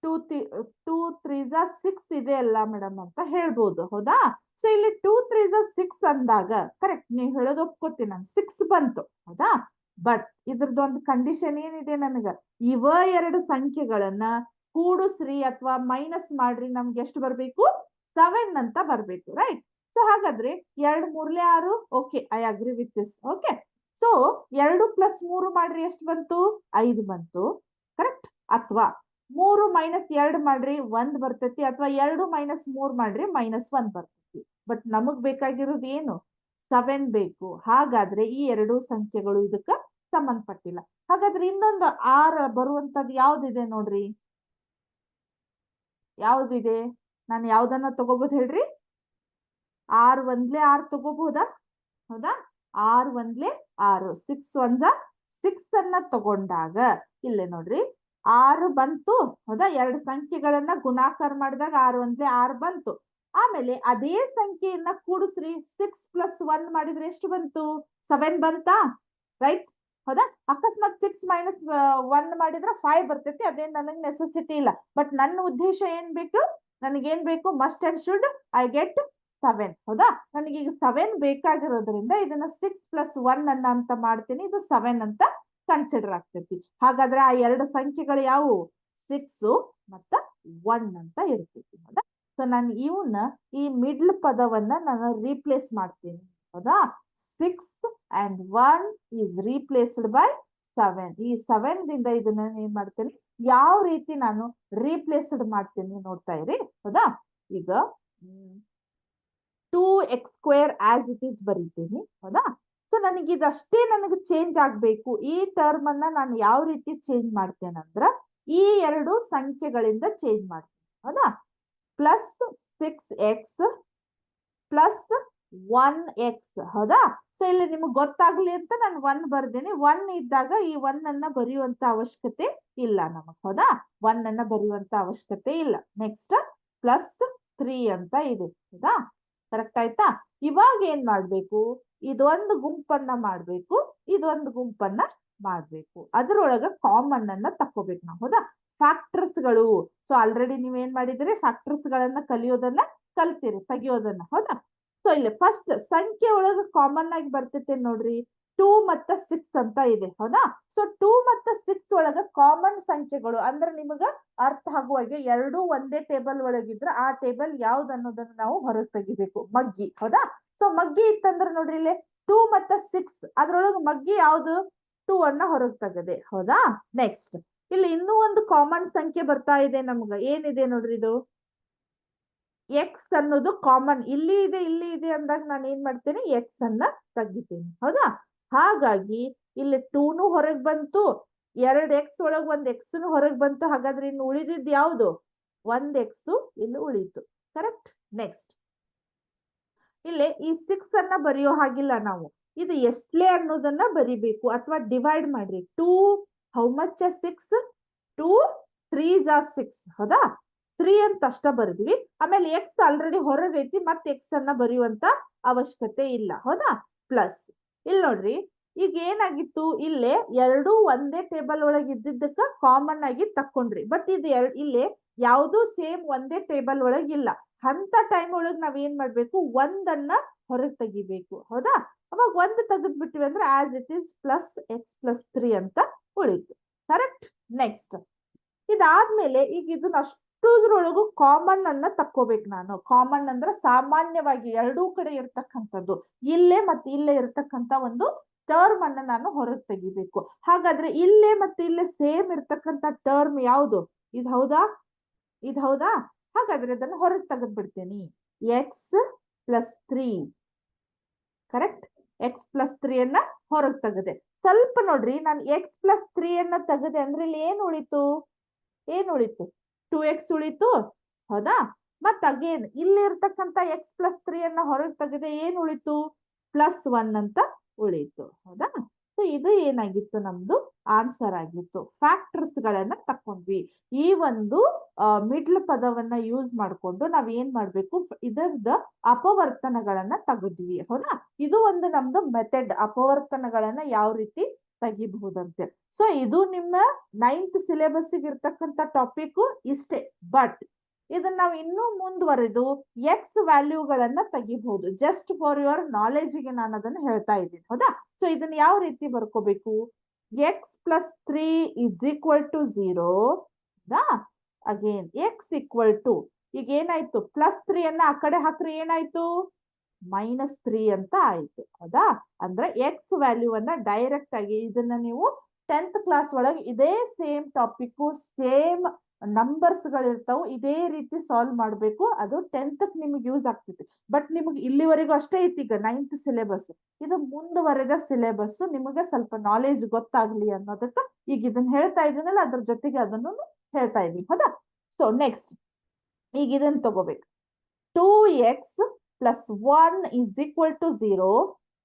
2 3 6 ಇದೆ ಅಲ್ಲ ಮೇಡಮ್ ಅಂತ ಹೇಳ್ಬೋದು. ಹೌದಾ? ಸೊ ಇಲ್ಲಿ 2 3 6 ಅಂದಾಗ ಕರೆಕ್ಟ್, ನೀವು ಹೇಳೋದು ಒಪ್ಕೋತೀನಿ ನಾನು, 6 ಬಂತು. ಹೌದಾ? ಬಟ್ ಇದ್ರದ್ದೊಂದು ಕಂಡೀಷನ್ ಏನಿದೆ, ನನಗ ಇವ ಎರಡು ಸಂಖ್ಯೆಗಳನ್ನ ಕೂಡಿಸ್ರಿ ಅಥವಾ ಮೈನಸ್ ಮಾಡ್ರಿ, ನಮ್ಗೆ ಎಷ್ಟು ಬರ್ಬೇಕು, 7 ಅಂತ ಬರ್ಬೇಕು. ರೈಟ್? ಸೊ ಹಾಗಾದ್ರೆ 2 3 6, okay, I agree with this. Okay, so 2 + 3 ಮಾಡ್ರಿ, ಎಷ್ಟು ಬಂತು, 5 ಬಂತು. ಕರೆಕ್ಟ್? ಅಥವಾ 3 - 2 ಮಾಡ್ರಿ 1 ಬರ್ತೈತಿ, ಅಥವಾ 2 - 3 ಮಾಡ್ರಿ -1 ಬರ್ತೈತಿ. ಬಟ್ ನಮಗ್ ಬೇಕಾಗಿರೋದು ಏನು, 7 ಬೇಕು. ಹಾಗಾದ್ರೆ ಈ ಎರಡು ಸಂಖ್ಯೆಗಳು ಇದಕ್ಕ ಸಂಬಂಧಪಟ್ಟಿಲ್ಲ. ಹಾಗಾದ್ರೆ ಇನ್ನೊಂದು 6 ಬರುವಂತದ್ದು ಯಾವ್ದಿದೆ ನೋಡ್ರಿ, ಯಾವ್ದಿದೆ? ನಾನು ಯಾವ್ದನ್ನ ತಗೋಬಹುದು ಹೇಳ್ರಿ? 6 1 6 ತಗೋಬಹುದಾ? ಹೌದಾ? 6 1 6, 6 1 6 ಅನ್ನ ತಗೊಂಡಾಗ ಇಲ್ಲೇ ನೋಡ್ರಿ 6 ಬಂತು. ಹೌದಾ? ಎರಡು ಸಂಖ್ಯೆಗಳನ್ನ ಗುಣಾಕಾರ ಮಾಡಿದಾಗ 6 1 6 ಬಂತು. ಆಮೇಲೆ ಅದೇ ಸಂಖ್ಯೆಯನ್ನ ಕೂಡಿಸ್ರಿ, 6 + 1 ಮಾಡಿದ್ರೆ ಎಷ್ಟು ಬಂತು, 7 ಬಂತಾ? ರೈಟ್? ಹೌದಾ? ಅಕಸ್ಮಾತ್ 6 - 1 ಮಾಡಿದ್ರೆ 5 ಬರ್ತೈತಿ. ಅದೇನ್ ನನಗೆ ನೆಸೆಸಿಟಿ ಇಲ್ಲ. ಬಟ್ ನನ್ನ ಉದ್ದೇಶ ಏನ್ ಬೇಕು, ನನಗೇನ್ ಬೇಕು, must and should I get 7. ಹೌದಾ? ನನಗೀಗ 7 ಬೇಕಾಗಿರೋದ್ರಿಂದ ಇದನ್ನ 6 + 1 ಅಂತ ಮಾಡ್ತೀನಿ. ಇದು 7 ಅಂತ ಕನ್ಸಿಡರ್ ಆಗ್ತೈತಿ. ಹಾಗಾದ್ರೆ ಆ ಎರಡು ಸಂಖ್ಯೆಗಳು ಯಾವುವು, 6 ಮತ್ತ 1 ಅಂತ ಇರ್ತೈತಿ ಹೌದಾ. ಸೊ ನಾನು ಇವನ್ನ ಈ ಮಿಡ್ಲ್ ಪದವನ್ನ ನಾನು ರೀಪ್ಲೇಸ್ ಮಾಡ್ತೀನಿ ಹೌದಾ. 6 and 1 is replaced by 7. ಈ 7 ದಿಂದ ಇದನ್ನ ಏನ್ ಮಾಡ್ತೇನೆ, ಯಾವ ರೀತಿ ನಾನು ರೀಪ್ಲೇಸ್ಡ್ ಮಾಡ್ತೀನಿ ನೋಡ್ತಾ ಇರಿ ಹೌದಾ. ಈಗ 2x² ಆಸ್ ಇಟ್ ಈಸ್ ಬರೀತೀನಿ ಹೌದಾ. ಸೊ ನನಗೆ ಇದಷ್ಟೇ ನನಗೆ ಚೇಂಜ್ ಆಗ್ಬೇಕು. ಈ ಟರ್ಮ್ ಅನ್ನ ನಾನು ಯಾವ ರೀತಿ ಚೇಂಜ್ ಮಾಡ್ತೇನೆ ಅಂದ್ರ ಈ ಎರಡು ಸಂಖ್ಯೆಗಳಿಂದ ಚೇಂಜ್ ಮಾಡ್ತೀನಿ ಹೌದಾ. ಪ್ಲಸ್ 6x ಪ್ಲಸ್ 1x ಹೌದಾ. ಸೊ ಇಲ್ಲಿ ನಿಮ್ಗೆ ಗೊತ್ತಾಗ್ಲಿ ಅಂತ ನಾನು 1 ಬರ್ದೇನೆ. 1 ಇದ್ದಾಗ ಈ 1 ಅನ್ನ ಬರೆಯುವಂತ ಅವಶ್ಯಕತೆ ಇಲ್ಲ ನಮಗ್ ಹೌದಾ. 1 ಅನ್ನ ಬರೆಯುವಂತ ಅವಶ್ಯಕತೆ ಇಲ್ಲ. ನೆಕ್ಸ್ಟ್ ಪ್ಲಸ್ 3 ಅಂತ ಇದೆ ಹೌದಾ. ಕರೆಕ್ಟ್ ಆಯ್ತಾ. ಇವಾಗ ಏನ್ ಮಾಡ್ಬೇಕು, ಇದೊಂದು ಗುಂಪನ್ನ ಮಾಡ್ಬೇಕು, ಇದೊಂದು ಗುಂಪನ್ನ ಮಾಡ್ಬೇಕು. ಅದ್ರೊಳಗ ಕಾಮನ್ ಅನ್ನ ತಕ್ಕೋಬೇಕು ನಾವು ಹೌದಾ. ಫ್ಯಾಕ್ಟರ್ಸ್ ಗಳು. ಸೊ ಆಲ್ರೆಡಿ ನೀವೇನ್ ಮಾಡಿದಿರಿ, ಫ್ಯಾಕ್ಟರ್ಸ್ ಗಳನ್ನ ಕಲಿಯೋದನ್ನ ಕಲ್ತಿರಿ, ತೆಗಿಯೋದನ್ನ ಹೌದಾ. ಸೊ ಇಲ್ಲಿ ಫಸ್ಟ್ ಸಂಖ್ಯೆ ಒಳಗ ಕಾಮನ್ ಆಗಿ ಬರ್ತೈತೆ ನೋಡ್ರಿ, 2 ಮತ್ತು 6 ಅಂತ ಇದೆ ಹೌದಾ. ಸೊ 2 ಮತ್ತು 6 ಒಳಗ ಕಾಮನ್ ಸಂಖ್ಯೆಗಳು ಅಂದ್ರೆ ನಿಮಗ ಅರ್ಥ ಆಗುವಾಗೆ ಎರಡು ಒಂದೇ ಟೇಬಲ್ ಒಳಗಿದ್ರ ಆ ಟೇಬಲ್ ಯಾವ್ದು ಅನ್ನೋದನ್ನ ನಾವು ಹೊರಗೆ ತೆಗಿಬೇಕು. ಮಗ್ಗಿ ಹೌದಾ. ಸೊ ಮಗ್ಗಿ ಇತ್ತಂದ್ರ ನೋಡ್ರಿ ಇಲ್ಲಿ 2 ಮತ್ತು 6 ಅದ್ರೊಳಗ ಮಗ್ಗಿ ಯಾವ್ದು, 2 ಅನ್ನ ಹೊರಗೆ ತೆಗದೆ ಹೌದಾ. ನೆಕ್ಸ್ಟ್ ಇಲ್ಲಿ ಇನ್ನೂ ಒಂದು ಕಾಮನ್ ಸಂಖ್ಯೆ ಬರ್ತಾ ಇದೆ ನಮ್ಗ. ಏನಿದೆ ನೋಡ್ರಿ, ಇದು ಎಕ್ಸ್ ಅನ್ನೋದು ಕಾಮನ್ ಇಲ್ಲಿ ಇದೆ, ಇಲ್ಲಿ ಇದೆ ಅಂದಾಗ ನಾನು ಏನ್ ಮಾಡ್ತೇನೆ, ಎಕ್ಸ್ ಅನ್ನ ತೆಗಿತೀನಿ ಹೌದಾ. ಹಾಗಾಗಿ ಇಲ್ಲಿ 2 ಹೊರಗೆ ಬಂತು, 2x ಒಳಗ್ 1x ಹೊರಗೆ ಬಂತು. ಹಾಗಾದ್ರೆ ಇನ್ನು ಉಳಿದಿದ್ ಯಾವ್ದು, 1x ಇಲ್ಲಿ ಉಳಿತು. ಕರೆಕ್ಟ್. ನೆಕ್ಸ್ಟ್ ಇಲ್ಲಿ ಈ 6 ಅನ್ನ ಬರೆಯೋ ಹಾಗಿಲ್ಲ ನಾವು, ಇದು ಎಷ್ಟಲೇ ಅನ್ನೋದನ್ನ ಬರಿಬೇಕು ಅಥವಾ ಡಿವೈಡ್ ಮಾಡ್ರಿ. 2 ಹೌ ಮಚ್ 6, 2 3s are 6 ಹೌದಾ. 3 ಅಂತ ಅಷ್ಟ ಬರೆದ್ವಿ. ಆಮೇಲೆ ಎಕ್ಸ್ ಆಲ್ರೆಡಿ ಹೊರಗೈತಿ, ಮತ್ತೆ ಎಕ್ಸ್ ಅನ್ನ ಬರೆಯುವಂತ ಅವಶ್ಯಕತೆ ಇಲ್ಲ ಹೌದಾ. ಪ್ಲಸ್ ಇಲ್ಲಿ ನೋಡ್ರಿ, ಈಗ ಏನಾಗಿತ್ತು, ಇಲ್ಲೇ ಎರಡು ಒಂದೇ ಟೇಬಲ್ ಒಳಗೆ ಇದ್ದಿದ್ದಕ್ಕ ಕಾಮನ್ ಆಗಿ ತಕ್ಕೊಂಡ್ರಿ. ಬಟ್ ಇದು ಇಲ್ಲಿ ಯಾವುದು ಸೇಮ್ ಒಂದೇ ಟೇಬಲ್ ಒಳಗಿಲ್ಲ. ಅಂತ ಟೈಮ್ ಒಳಗ್ ನಾವ್ ಏನ್ ಮಾಡ್ಬೇಕು, ಒಂದನ್ನ ಹೊರಗೆ ತೆಗಿಬೇಕು ಹೌದಾ. ಅವಾಗ ಒಂದು ತೆಗೆದ್ ಬಿಟ್ಟಿವಿ ಅಂದ್ರೆ as it is plus x plus 3 ಅಂತ ಉಳಿತು. ಕರೆಕ್ಟ್. ನೆಕ್ಸ್ಟ್ ಇದಾದ್ಮೇಲೆ ಈಗ ಇದನ್ನ ಅಷ್ಟುದ್ರೊಳಗು ಕಾಮನ್ ಅನ್ನ ತಕ್ಕೋಬೇಕು ನಾನು. ಕಾಮನ್ ಅಂದ್ರೆ ಸಾಮಾನ್ಯವಾಗಿ ಎರಡೂ ಕಡೆ ಇರ್ತಕ್ಕಂಥದ್ದು, ಇಲ್ಲೇ ಮತ್ತೆ ಇಲ್ಲೇ ಇರ್ತಕ್ಕಂಥ ಒಂದು ಟರ್ಮ್ ಅನ್ನ ನಾನು ಹೊರಗೆ ತೆಗಿಬೇಕು. ಹಾಗಾದ್ರೆ ಇಲ್ಲೇ ಮತ್ತೆ ಇಲ್ಲೇ ಸೇಮ್ ಇರ್ತಕ್ಕಂಥ ಟರ್ಮ್ ಯಾವುದು, ಇದು ಹೌದಾ, ಇದು ಹೌದಾ. ಹಾಗಾದ್ರೆ ಅದನ್ನ ಹೊರಗೆ ತೆಗೆದ್ ಬಿಡ್ತೇನೆ. X plus 3 correct. X plus 3 ಅನ್ನ ಹೊರಗೆ ತೆಗದೆ. ಸ್ವಲ್ಪ ನೋಡ್ರಿ, ನಾನು ಎಕ್ಸ್ ಪ್ಲಸ್ 3 ಅನ್ನ ತೆಗದೆ ಅಂದ್ರೆ ಇಲ್ಲಿ ಏನ್ ಉಳಿತು, ಏನ್ ಉಳಿತು, 2x ಉಳಿತು ಹೌದಾ. ಮತ್ ಅಗೇನ್ ಇಲ್ಲಿ ಇರ್ತಕ್ಕಂಥ ಎಕ್ಸ್ ಪ್ಲಸ್ 3 ಅನ್ನ ಹೊರಗೆ ತೆಗೆದೆ, ಏನ್ ಉಳಿತು, ಪ್ಲಸ್ 1 ಅಂತ ಉಳಿತು ಹೌದಾ. ಸೊ ಇದು ಏನಾಗಿತ್ತು, ನಮ್ದು ಆನ್ಸರ್ ಆಗಿತ್ತು. ಫ್ಯಾಕ್ಟರ್ಸ್ ಗಳನ್ನ ತಕೊಂಡ್ವಿ. ಈ ಒಂದು ಮಿಡ್ಲ್ ಪದವನ್ನ ಯೂಸ್ ಮಾಡ್ಕೊಂಡು ನಾವ್ ಏನ್ ಮಾಡ್ಬೇಕು, ಇದರದ ಅಪವರ್ತನಗಳನ್ನ ತೆಗೆದ್ವಿ ಹೌದಾ. ಇದು ಒಂದು ನಮ್ದು ಮೆಥಡ್, ಅಪವರ್ತನಗಳನ್ನ ಯಾವ ರೀತಿ ತೆಗಿಬಹುದಂತೆ. ಸೊ ಇದು ನಿಮ್ಮ 9th ಸಿಲೆಬಸ್ ಇರ್ತಕ್ಕಂಥ ಟಾಪಿಕ್ ಇಷ್ಟೇ. ಬಟ್ ಇದನ್ನ ನಾವು ಇನ್ನೂ ಮುಂದುವರೆದು ಎಕ್ಸ್ ವ್ಯಾಲ್ಯೂಗಳನ್ನ ತೆಗಿಬಹುದು. ಜಸ್ಟ್ ಫಾರ್ ಯುವರ್ ನಾಲೆಜ್ಗೆ ನಾನು ಅದನ್ನ ಹೇಳ್ತಾ ಇದ್ದೀನಿ ಹೌದಾ. ಸೊ ಇದನ್ನ ಯಾವ ರೀತಿ ಬರ್ಕೋಬೇಕು, x plus 3 is equal to 0 again x equal to, ಈಗ ಏನಾಯ್ತು, ಪ್ಲಸ್ 3 ಅನ್ನ ಆ ಕಡೆ ಹಾಕ್ರಿ ಏನಾಯ್ತು, -3 ಅಂತ ಆಯ್ತು ಹೌದಾ. ಅಂದ್ರೆ ಎಕ್ಸ್ ವ್ಯಾಲ್ಯೂ ಅನ್ನ ಡೈರೆಕ್ಟ್ ಆಗಿ ಇದನ್ನ ನೀವು 10th ಕ್ಲಾಸ್ ಒಳಗೆ ಇದೇ ಸೇಮ್ ಟಾಪಿಕ್ ಸೇಮ್ ನಂಬರ್ಸ್ ಗಳಿರ್ತಾವ, ಇದೇ ರೀತಿ ಸಾಲ್ವ್ ಮಾಡ್ಬೇಕು. ಅದು 10th ನಿಮ್ಗೆ ಯೂಸ್ ಆಗ್ತೈತಿ. ಬಟ್ ನಿಮ್ಗೆ ಇಲ್ಲಿವರೆಗೂ ಅಷ್ಟೇ ಐತಿ ಈಗ 9th ಸಿಲೆಬಸ್. ಇದು ಮುಂದುವರೆದ ಸಿಲೆಬಸ್, ನಿಮಗೆ ಸ್ವಲ್ಪ ನಾಲೆಜ್ ಗೊತ್ತಾಗ್ಲಿ ಅನ್ನೋದಕ್ಕ ಈಗ ಇದನ್ನ ಹೇಳ್ತಾ ಇದೀನಲ್ಲ, ಅದ್ರ ಜೊತೆಗೆ ಅದನ್ನು ಹೇಳ್ತಾ ಇದೀನಿ ಹೌದಾ. ಸೊ ನೆಕ್ಸ್ಟ್ ಈಗ ಇದನ್ನ ತಗೋಬೇಕು. 2x plus 1 is equal to 0,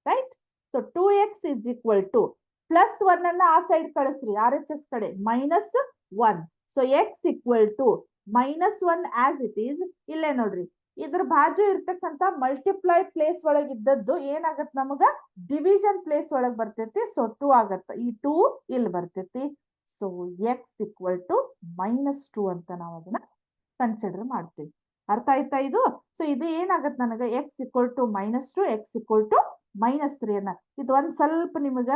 right? So 2x is equal to plus 1 ಅನ್ನ ಆ ಸೈಡ್ ಕಳಿಸ್ರಿ, RHS ಕಡೆ -1. So x equal to -1 as it is. ಇಲ್ಲೇ ನೋಡ್ರಿ, ಇದ್ರ ಬಾಜು ಇರ್ತಕ್ಕಂಥ ಮಲ್ಟಿಪ್ಲೈ ಪ್ಲೇಸ್ ಒಳಗೆ ಇದ್ದದ್ದು ಏನಾಗತ್, ನಮಗ ಡಿವಿಷನ್ ಪ್ಲೇಸ್ ಒಳಗೆ ಬರ್ತೈತಿ. ಸೊ 2 ಆಗತ್ತ, ಈ 2 ಇಲ್ಲಿ ಬರ್ತೈತಿ. ಸೊ x equal to -2 ಅಂತ ನಾವು ಅದನ್ನ ಕನ್ಸಿಡರ್ ಮಾಡ್ತೀವಿ. ಅರ್ಥ ಆಯ್ತಾ ಇದು. ಸೊ ಇದು ಏನಾಗತ್ತೆ, ನನಗೆ x equal to -2, x equal to -3 ಅನ್ನ ಇದು ಒಂದ್ ಸ್ವಲ್ಪ ನಿಮಗ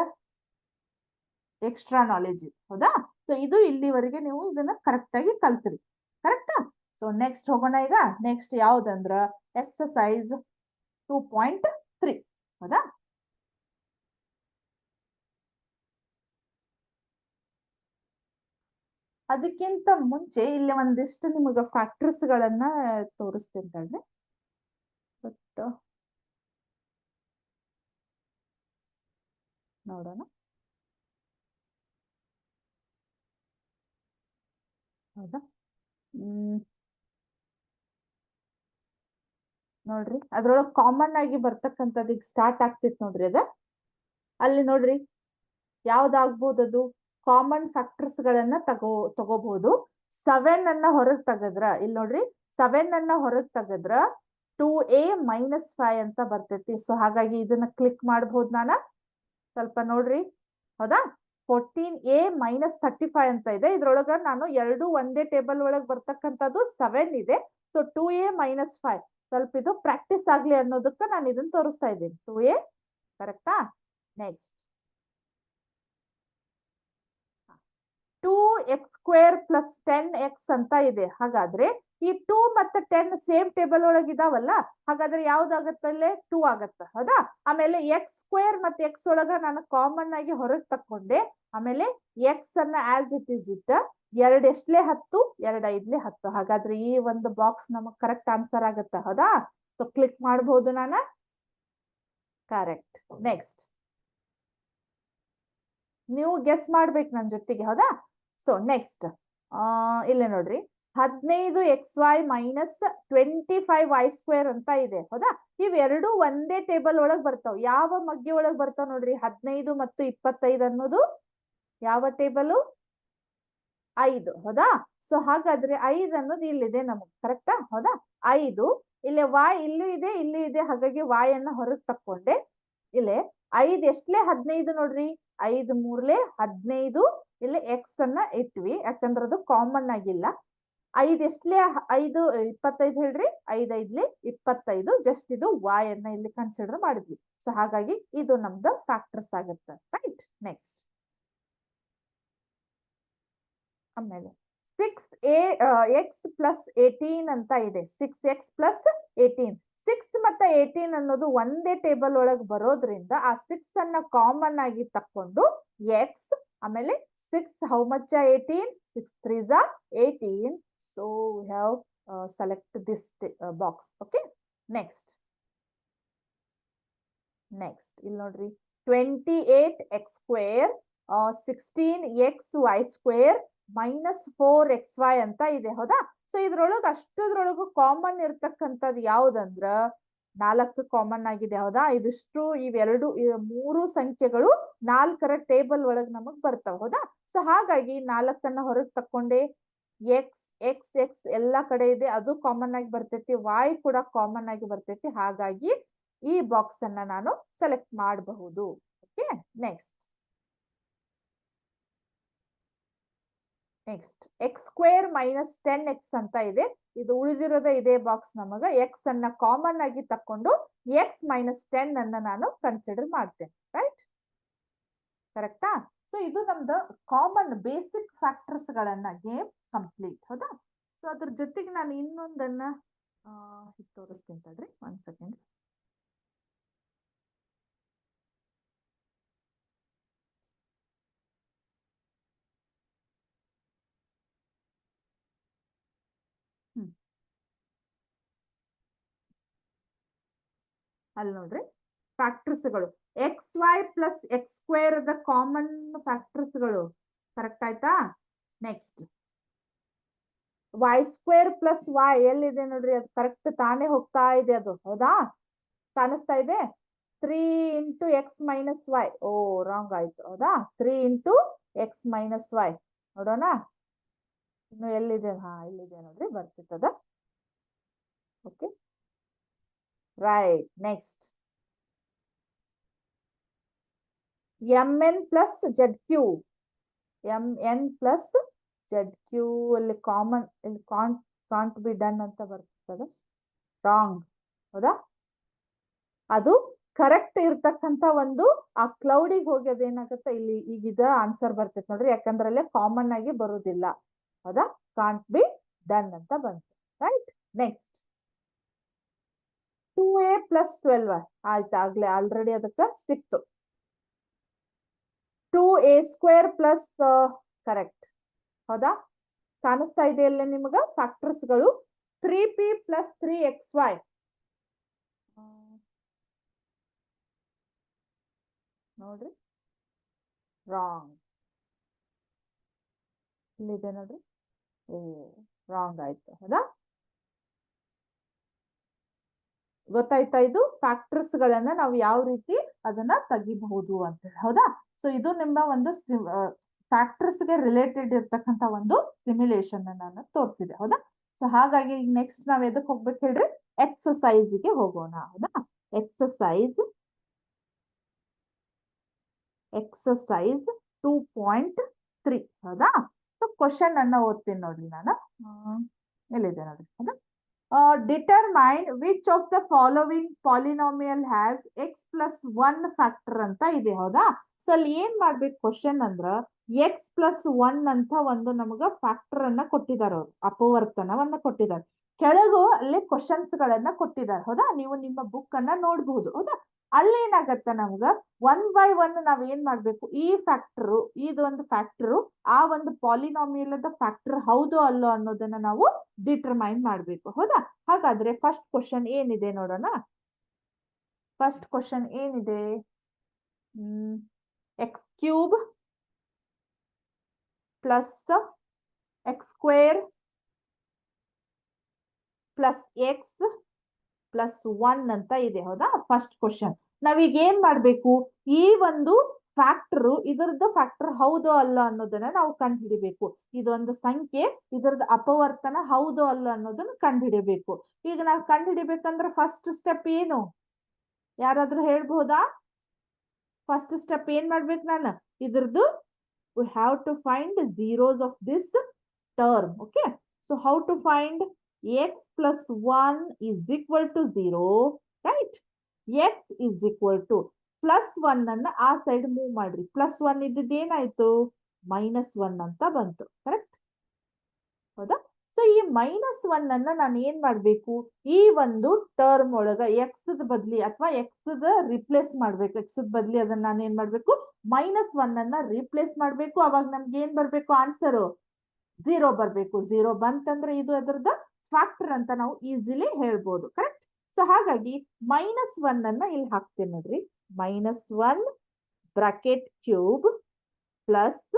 ಎಕ್ಸ್ಟ್ರಾ ನಾಲೆಜ್ ಇದೆ, ಹೌದಾ? ಸೊ ಇದು ಇಲ್ಲಿವರೆಗೆ ನೀವು ಇದನ್ನ ಕರೆಕ್ಟ್ ಆಗಿ ಕಲ್ತ್ರಿ, ಕರೆಕ್ಟಾ? ಸೊ ನೆಕ್ಸ್ಟ್ ಹೋಗೋಣ ಈಗ. ನೆಕ್ಸ್ಟ್ ಯಾವ್ದಂದ್ರ ಎಕ್ಸಸೈಸ್ 2.3, ಹೌದಾ? ಅದಕ್ಕಿಂತ ಮುಂಚೆ ಇಲ್ಲಿ ಒಂದಿಷ್ಟು ನಿಮಗೆ ಫ್ಯಾಕ್ಟರ್ಸ್ ಗಳನ್ನ ತೋರಿಸ್ತೀನಿ ಬಟ್ ನೋಡೋಣ, ಹೌದಾ? ನೋಡ್ರಿ ಅದ್ರೊಳಗೆ ಕಾಮನ್ ಆಗಿ ಬರ್ತಕ್ಕಂಥದ್ದು ಈಗ ಸ್ಟಾರ್ಟ್ ಆಗ್ತಿತ್ತು ನೋಡ್ರಿ ಅದ. ಅಲ್ಲಿ ನೋಡ್ರಿ ಯಾವ್ದಾಗ್ಬೋದು ಅದು ಕಾಮನ್ ಫ್ಯಾಕ್ಟರ್ಸ್ ಗಳನ್ನ ತಗೋಬಹುದು. 7 ಅನ್ನ ಹೊರಗ್ ತೆಗದ್ರ ಇಲ್ಲಿ ನೋಡ್ರಿ 7 ಅನ್ನ ಹೊರಗ್ ತೆಗದ್ರ 2a - 5 ಅಂತ ಬರ್ತೈತಿ. ಸೊ ಹಾಗಾಗಿ ಇದನ್ನ ಕ್ಲಿಕ್ ಮಾಡಬಹುದು ನಾನ. ಸ್ವಲ್ಪ ನೋಡ್ರಿ, ಹೌದಾ? 14a - 35 ಅಂತ ಇದೆ. ಇದ್ರೊಳಗ ನಾನು ಎರಡು ಒಂದೇ ಟೇಬಲ್ ಒಳಗ್ ಬರ್ತಕ್ಕಂಥದ್ದು 7 ಇದೆ. ಸೊ 2a - 5 ಸ್ವಲ್ಪ ಇದು ಪ್ರಾಕ್ಟೀಸ್ ಆಗ್ಲಿ ಅನ್ನೋದಕ್ಕೆ ನಾನು ಇದನ್ನ ತೋರಿಸ್ತಾ ಇದ್ದೀನಿ. 2a ಕರೆಕ್ಟಾ? ನೆಕ್ಸ್ಟ್ 2x² + 10x ಅಂತ ಇದೆ. ಹಾಗಾದ್ರೆ ಈ 2 ಮತ್ತೆ 10 ಸೇಮ್ ಟೇಬಲ್ ಒಳಗೆ ಇದಾವಲ್ಲ, ಹಾಗಾದ್ರೆ ಯಾವ್ದಾಗತ್ತಲ್ಲೇ 2 ಆಗತ್ತ, ಹೌದಾ? ಆಮೇಲೆ x² ಮತ್ತೆ x ಒಳಗ ನಾನು ಕಾಮನ್ ಆಗಿ ಹೊರಗೆ ತಕೊಂಡೆ. ಆಮೇಲೆ x ಅನ್ನ ಆಸ್ ಇಟ್ ಇಸ್ ಇಟ್ಟ 2 ಎಷ್ಟ್ಲೆ 10, 2 5ಲೆ 10. ಹಾಗಾದ್ರೆ ಈ ಒಂದು ಬಾಕ್ಸ್ ನಮಗ್ ಕರೆಕ್ಟ್ ಆನ್ಸರ್ ಆಗತ್ತ, ಹೌದಾ? ಸೊ ಕ್ಲಿಕ್ ಮಾಡಬಹುದು ನಾನ. ಕರೆಕ್ಟ್. ನೆಕ್ಸ್ಟ್ ನೀವು ಗೆಸ್ ಮಾಡ್ಬೇಕು ನನ್ ಜೊತೆಗೆ, ಹೌದಾ? ಸೊ ನೆಕ್ಸ್ಟ್ ಇಲ್ಲೇ ನೋಡ್ರಿ 15xy - 25y² ಅಂತ ಇದೆ, ಹೌದಾ? ಇವೆರಡು ಒಂದೇ ಟೇಬಲ್ ಒಳಗ್ ಬರ್ತಾವ. ಯಾವ ಮಗ್ಗಿ ಒಳಗ್ ಬರ್ತಾವ ನೋಡ್ರಿ? 15 ಮತ್ತು 25 ಅನ್ನೋದು ಯಾವ ಟೇಬಲ್? 5, ಹೌದಾ? ಸೊ ಹಾಗಾದ್ರೆ 5 ಅನ್ನೋದು ಇಲ್ಲಿದೆ ನಮಗ್, ಕರೆಕ್ಟಾ? ಹೌದಾ? 5 ಇಲ್ಲಿ y ಇಲ್ಲೂ ಇದೆ, ಇಲ್ಲೂ ಇದೆ. ಹಾಗಾಗಿ y ಅನ್ನ ಹೊರಗ್ ತಕ್ಕೊಂಡೆ. ಇಲ್ಲಿ 5 ಎಷ್ಟ್ಲೆ 15 ನೋಡ್ರಿ? 5 3ಲೆ 15. ಇಲ್ಲಿ ಎಕ್ಸ್ ಅನ್ನ ಇಟ್ವಿ ಯಾಕಂದ್ರೆ ಅದು ಕಾಮನ್ ಆಗಿಲ್ಲ. 5 ಎಷ್ಟ್ಲೆ 5 25 ಹೇಳ್ರಿ? 5 5ಲೆ 25. ಜಸ್ಟ್ ಇದು y ಅನ್ನ ಇಲ್ಲಿ ಕನ್ಸಿಡರ್ ಮಾಡಿದ್ವಿ. ಸೊ ಹಾಗಾಗಿ ಇದು ನಮ್ದು ಫ್ಯಾಕ್ಟರ್ಸ್ ಆಗುತ್ತೆ, ರೈಟ್? ನೆಕ್ಸ್ಟ್ ಆಮೇಲೆ 6x + 18 ಅಂತ ಇದೆ. 6x + 18. 6 ಮತ್ತೆ 18 ಅನ್ನೋದು ಒಂದೇ ಟೇಬಲ್ ಒಳಗೆ ಬರೋದ್ರಿಂದ ಆ 6 ಅನ್ನ ಕಾಮನ್ ಆಗಿ ತಕೊಂಡು x, ಆಮೇಲೆ 6 how much 18? 6 3s 18. So we have select this box. Okay, next ಇಲ್ಲಿ ನೋಡ್ರಿ 28x² 16xy² -4xy ಅಂತ ಇದೆ, ಹೌದಾ? ಸೊ ಇದ್ರೊಳಗ ಅಷ್ಟುದ್ರೊಳಗು ಕಾಮನ್ ಇರ್ತಕ್ಕಂಥದ್ದು ಯಾವ್ದಂದ್ರ 4 ಕಾಮನ್ ಆಗಿದೆ, ಹೌದಾ? ಇದಿಷ್ಟು ಇವೆರಡು ಮೂರು ಸಂಖ್ಯೆಗಳು 4ರ ಟೇಬಲ್ ಒಳಗ್ ನಮಗ್ ಬರ್ತಾವ, ಹೌದಾ? ಸೊ ಹಾಗಾಗಿ 4ಅನ್ನ ಹೊರಗ್ ತಕೊಂಡೆ. ಎಕ್ಸ್ ಎಕ್ಸ್ ಎಕ್ಸ್ ಎಲ್ಲಾ ಕಡೆ ಇದೆ, ಅದು ಕಾಮನ್ ಆಗಿ ಬರ್ತೈತಿ. y ಕೂಡ ಕಾಮನ್ ಆಗಿ ಬರ್ತೈತಿ. ಹಾಗಾಗಿ ಈ ಬಾಕ್ಸ್ ಅನ್ನ ನಾನು ಸೆಲೆಕ್ಟ್ ಮಾಡಬಹುದು. ಓಕೆ, ನೆಕ್ಸ್ಟ್ x² - 10x ಅಂತ ಇದೆ. ಇದು ಉಳಿದಿರೋದ ಇದೇ ಬಾಕ್ಸ್ ನಮಗ. ಎಕ್ಸ್ ಅನ್ನ ಕಾಮನ್ ಆಗಿ ತಕೊಂಡು x - 10 ಅನ್ನ ನಾನು ಕನ್ಸಿಡರ್ ಮಾಡ್ತೇನೆ, ರೈಟ್? ಕರೆಕ್ಟಾ? ಸೊ ಇದು ನಮ್ದು ಕಾಮನ್ ಬೇಸಿಕ್ ಫ್ಯಾಕ್ಟರ್ಸ್ ಗಳನ್ನ ಗೇಮ್ ಕಂಪ್ಲೀಟ್, ಹೌದಾ? ಸೊ ಅದ್ರ ಜೊತೆಗೆ ನಾನು ಇನ್ನೊಂದನ್ನ ತೋರಿಸ್ತೀನಿ ತಡ್ರಿ, 1 ಸೆಕೆಂಡ್. ಅಲ್ಲಿ ನೋಡ್ರಿ ಫ್ಯಾಕ್ಟರ್ಸ್ಗಳು xy + x² ಕಾಮನ್ ಫ್ಯಾಕ್ಟರ್ಸ್ಗಳು, ಕರೆಕ್ಟ್ ಆಯ್ತಾ? ನೆಕ್ಸ್ಟ್ y² + y ಎಲ್ಲಿದೆ ನೋಡ್ರಿ? ಅದು ಕರೆಕ್ಟ್ ತಾನೇ ಹೋಗ್ತಾ ಇದೆ, ಅದು, ಹೌದಾ? ಕಾಣಿಸ್ತಾ ಇದೆ. 3 × x - y. ಓ ರಾಂಗ್ ಆಯ್ತು, ಹೌದಾ? 3 × x - y. ನೋಡೋಣ ಇನ್ನು ಎಲ್ಲಿದೆ? ಇಲ್ಲಿದೆ ನೋಡ್ರಿ, ಬರ್ತಿತ್ತದ. Okay, right. Next mn + zq. mn + zq ಅಲ್ಲಿ ಕಾಮನ್, ಇಲ್ಲಿ ಕಾಂಟ್ ಬಿ ಡನ್ ಅಂತ ಬರ್ತದ. ರಾಂಗ್, ಹೌದಾ? ಅದು ಕರೆಕ್ಟ್ ಇರ್ತಕ್ಕಂತ ಒಂದು ಆ ಕ್ಲೌಡಿಗೆ ಹೋಗಿ ಅದೇನಾಗುತ್ತೆ ಇಲ್ಲಿ ಈಗ ಇದ ಆನ್ಸರ್ ಬರ್ತೈತೆ ನೋಡ್ರಿ, ಯಾಕಂದ್ರೆ ಅಲ್ಲೇ ಕಾಮನ್ ಆಗಿ ಬರುದಿಲ್ಲ. ಹೌದಾ, ಕಾಂಟ್ ಬಿ ಡನ್ ಅಂತ ಬಂತು. ರೈಟ್, ನೆಕ್ಸ್ಟ್ 2a + 12y ಆಯ್ತು, ಆಗ್ಲೇ ಆಲ್ರೆಡಿ ಅದಕ್ಕೆ ಸಿಕ್ತು. 2a² correct. ಹೌದಾ, ಕಾಣಿಸ್ತಾ ಇದೆಯಲ್ಲ ನಿಮಗ ಫ್ಯಾಕ್ಟರ್ಸ್ಗಳು. 3p + 3xy ನೋಡ್ರಿ, ರಾಂಗ್ ಇಲ್ಲಿದೆ ನೋಡ್ರಿ, ರಾಂಗ್ ಆಯ್ತು. ಹೌದಾ, ಗೊತ್ತಾಯ್ತಾ? ಇದು ಫ್ಯಾಕ್ಟರ್ಸ್ ಗಳನ್ನ ನಾವು ಯಾವ ರೀತಿ ಅದನ್ನ ತೆಗಿಬಹುದು ಅಂತ ಹೇಳಿ. ಹೌದಾ, ಸೊ ಇದು ನಿಮ್ಮ ಒಂದು ಫ್ಯಾಕ್ಟರ್ಸ್ ಗೆ ರಿಲೇಟೆಡ್ ಇರ್ತಕ್ಕಂತ ಒಂದು ಸಿಮ್ಯುಲೇಷನ್ ನಾನು ತೋರಿಸಿದೆ. ಹೌದಾ, ಸೊ ಹಾಗಾಗಿ ಈಗ ನೆಕ್ಸ್ಟ್ ನಾವ್ ಎದಕ್ ಹೋಗ್ಬೇಕು ಹೇಳ್ರಿ, ಎಕ್ಸಸೈಸ್ ಗೆ ಹೋಗೋಣ. ಹೌದಾ, ಎಕ್ಸಸೈಸ್ 2.3. ಹೌದಾ, ಸೊ ಕ್ವಶನ್ ಅನ್ನ ಓದ್ತೀನಿ ನೋಡ್ರಿ ನಾನು. ಎಲ್ಲಿದೆ ನೋಡ್ರಿ. ಹೌದಾ, determine which of the following polynomial has x+1 factor ಅಂತ ಇದೆ. ಹೌದಾ, ಸೊ ಅಲ್ಲಿ ಏನ್ ಮಾಡ್ಬೇಕು ಕ್ವಶನ್ ಅಂದ್ರ x+1 ಅಂತ ಒಂದು ನಮಗ ಫ್ಯಾಕ್ಟರ್ ಅನ್ನ ಕೊಟ್ಟಿದ್ದಾರೆ, ಅವರು ಅಪವರ್ತನವನ್ನ ಕೊಟ್ಟಿದ್ದಾರೆ. ಕೆಳಗು ಅಲ್ಲಿ ಕ್ವಶನ್ಸ್ ಗಳನ್ನ ಕೊಟ್ಟಿದ್ದಾರೆ. ಹೌದಾ, ನೀವು ನಿಮ್ಮ ಬುಕ್ ಅನ್ನ ನೋಡಬಹುದು. ಹೌದಾ, ಅಲ್ಲೇನಾಗತ್ತ ನಮ್ಗ 1 by 1 ನಾವ್ ಏನ್ ಮಾಡ್ಬೇಕು, ಈ ಫ್ಯಾಕ್ಟರ್ ಇದೊಂದು ಫ್ಯಾಕ್ಟರ್ ಆ ಒಂದು ಪಾಲಿನಾಮಿಯಲ್ ಫ್ಯಾಕ್ಟರ್ ಹೌದು ಅಲ್ಲೋ ಅನ್ನೋದನ್ನ ನಾವು ಡಿಟರ್ಮೈನ್ ಮಾಡ್ಬೇಕು. ಹೌದಾ, ಹಾಗಾದ್ರೆ ಫಸ್ಟ್ ಕ್ವಶನ್ ಏನಿದೆ ನೋಡೋಣ. ಫಸ್ಟ್ ಕ್ವಶನ್ ಏನಿದೆ, x³ + x² + x + 1 ಅಂತ ಇದೆ. ಹೌದಾ, ಫಸ್ಟ್ ಕ್ವಶನ್. ನಾವೀಗ ಏನ್ ಮಾಡ್ಬೇಕು, ಈ ಒಂದು ಫ್ಯಾಕ್ಟರ್ ಇದರದ್ದು ಫ್ಯಾಕ್ಟರ್ ಹೌದು ಅಲ್ಲ ಅನ್ನೋದನ್ನ ನಾವು ಕಂಡುಹಿಡಿಬೇಕು. ಇದೊಂದು ಸಂಖ್ಯೆ, ಇದರದ್ದು ಅಪವರ್ತನ ಹೌದು ಅಲ್ಲ ಅನ್ನೋದನ್ನ ಕಂಡುಹಿಡಿಬೇಕು. ಈಗ ನಾವು ಕಂಡುಹಿಡಿಬೇಕಂದ್ರೆ ಫಸ್ಟ್ ಸ್ಟೆಪ್ ಏನು, ಯಾರಾದ್ರೂ ಹೇಳ್ಬಹುದಾ? ಫಸ್ಟ್ ಸ್ಟೆಪ್ ಏನ್ ಮಾಡ್ಬೇಕು ನಾನು, ಇದ್ರದ್ದು we have to find the zeros of this term. Okay, so how to find x+1 is equal to 0, right? x is equal to +1 ಅನ್ನ ಆ ಸೈಡ್ ಮೂವ್ ಮಾಡ್ರಿ. +1 ಇದ್ದಿದ್ದು ಏನಾಯ್ತು, -1 ಅಂತ ಬಂತು. ಕರೆಕ್ಟ್? ಹೌದಾ, ಸೊ ಈ -1 ಅನ್ನ ನಾನು ಏನ್ ಮಾಡ್ಬೇಕು, ಈ ಒಂದು ಟರ್ಮ್ ಒಳಗ ಎಕ್ಸ್ ಬದ್ಲಿ ಅಥವಾ ಎಕ್ಸ್ ರಿಪ್ಲೇಸ್ ಮಾಡ್ಬೇಕು. ಎಕ್ಸ್ ಬದ್ಲಿ ಅದನ್ನ ನಾನು ಏನ್ ಮಾಡ್ಬೇಕು, -1 ಅನ್ನ ರಿಪ್ಲೇಸ್ ಮಾಡ್ಬೇಕು. ಅವಾಗ ನಮ್ಗೆ ಏನ್ ಬರ್ಬೇಕು, ಆನ್ಸರ್ 0 ಬರ್ಬೇಕು. 0 ಬಂತಂದ್ರೆ ಇದು ಅದರದ ಫ್ಯಾಕ್ಟರ್ ಅಂತ ನಾವು ಈಸಿಲಿ ಹೇಳ್ಬೋದು. ಕರೆಕ್ಟ್? ಸೊ ಹಾಗಾಗಿ -1 ಅನ್ನ ಇಲ್ಲಿ ಹಾಕ್ತೇನೆ ನೋಡ್ರಿ. -1 bracket cube plus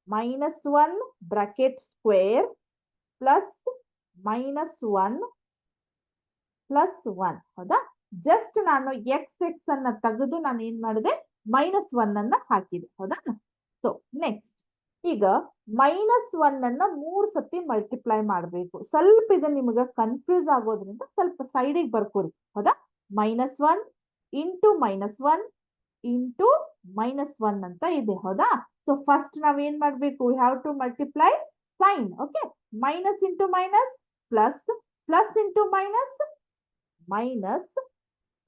-1 bracket square plus -1 +1. ಹೌದಾ, ಜಸ್ಟ್ ನಾನು x ಅನ್ನ ತೆಗೆದು ನಾನು ಏನ್ ಮಾಡಿದೆ, -1 ಅನ್ನ ಹಾಕಿದೆ. ಹೌದಾ, ಸೊ ನೆಕ್ಸ್ಟ್ ಈಗ -1 ಅನ್ನ 3 ಸತಿ ಮಲ್ಟಿಪ್ಲೈ ಮಾಡಬೇಕು. ಸ್ವಲ್ಪ ಇದು ನಿಮಗೆ ಕನ್ಫ್ಯೂಸ್ ಆಗೋದ್ರಿಂದ ಸ್ವಲ್ಪ ಸೈಡಿಗೆ ಬರ್ಕೋರಿ. ಹೌದಾ, -1 ಇಂಟು -1 ಇಂಟು -1 ಅಂತ ಇದೆ. ಹೌದಾ, ಸೊ ಫಸ್ಟ್ ನಾವ್ ಏನ್ ಮಾಡ್ಬೇಕು, we have to multiply sign. Okay, minus into minus plus, plus into minus minus.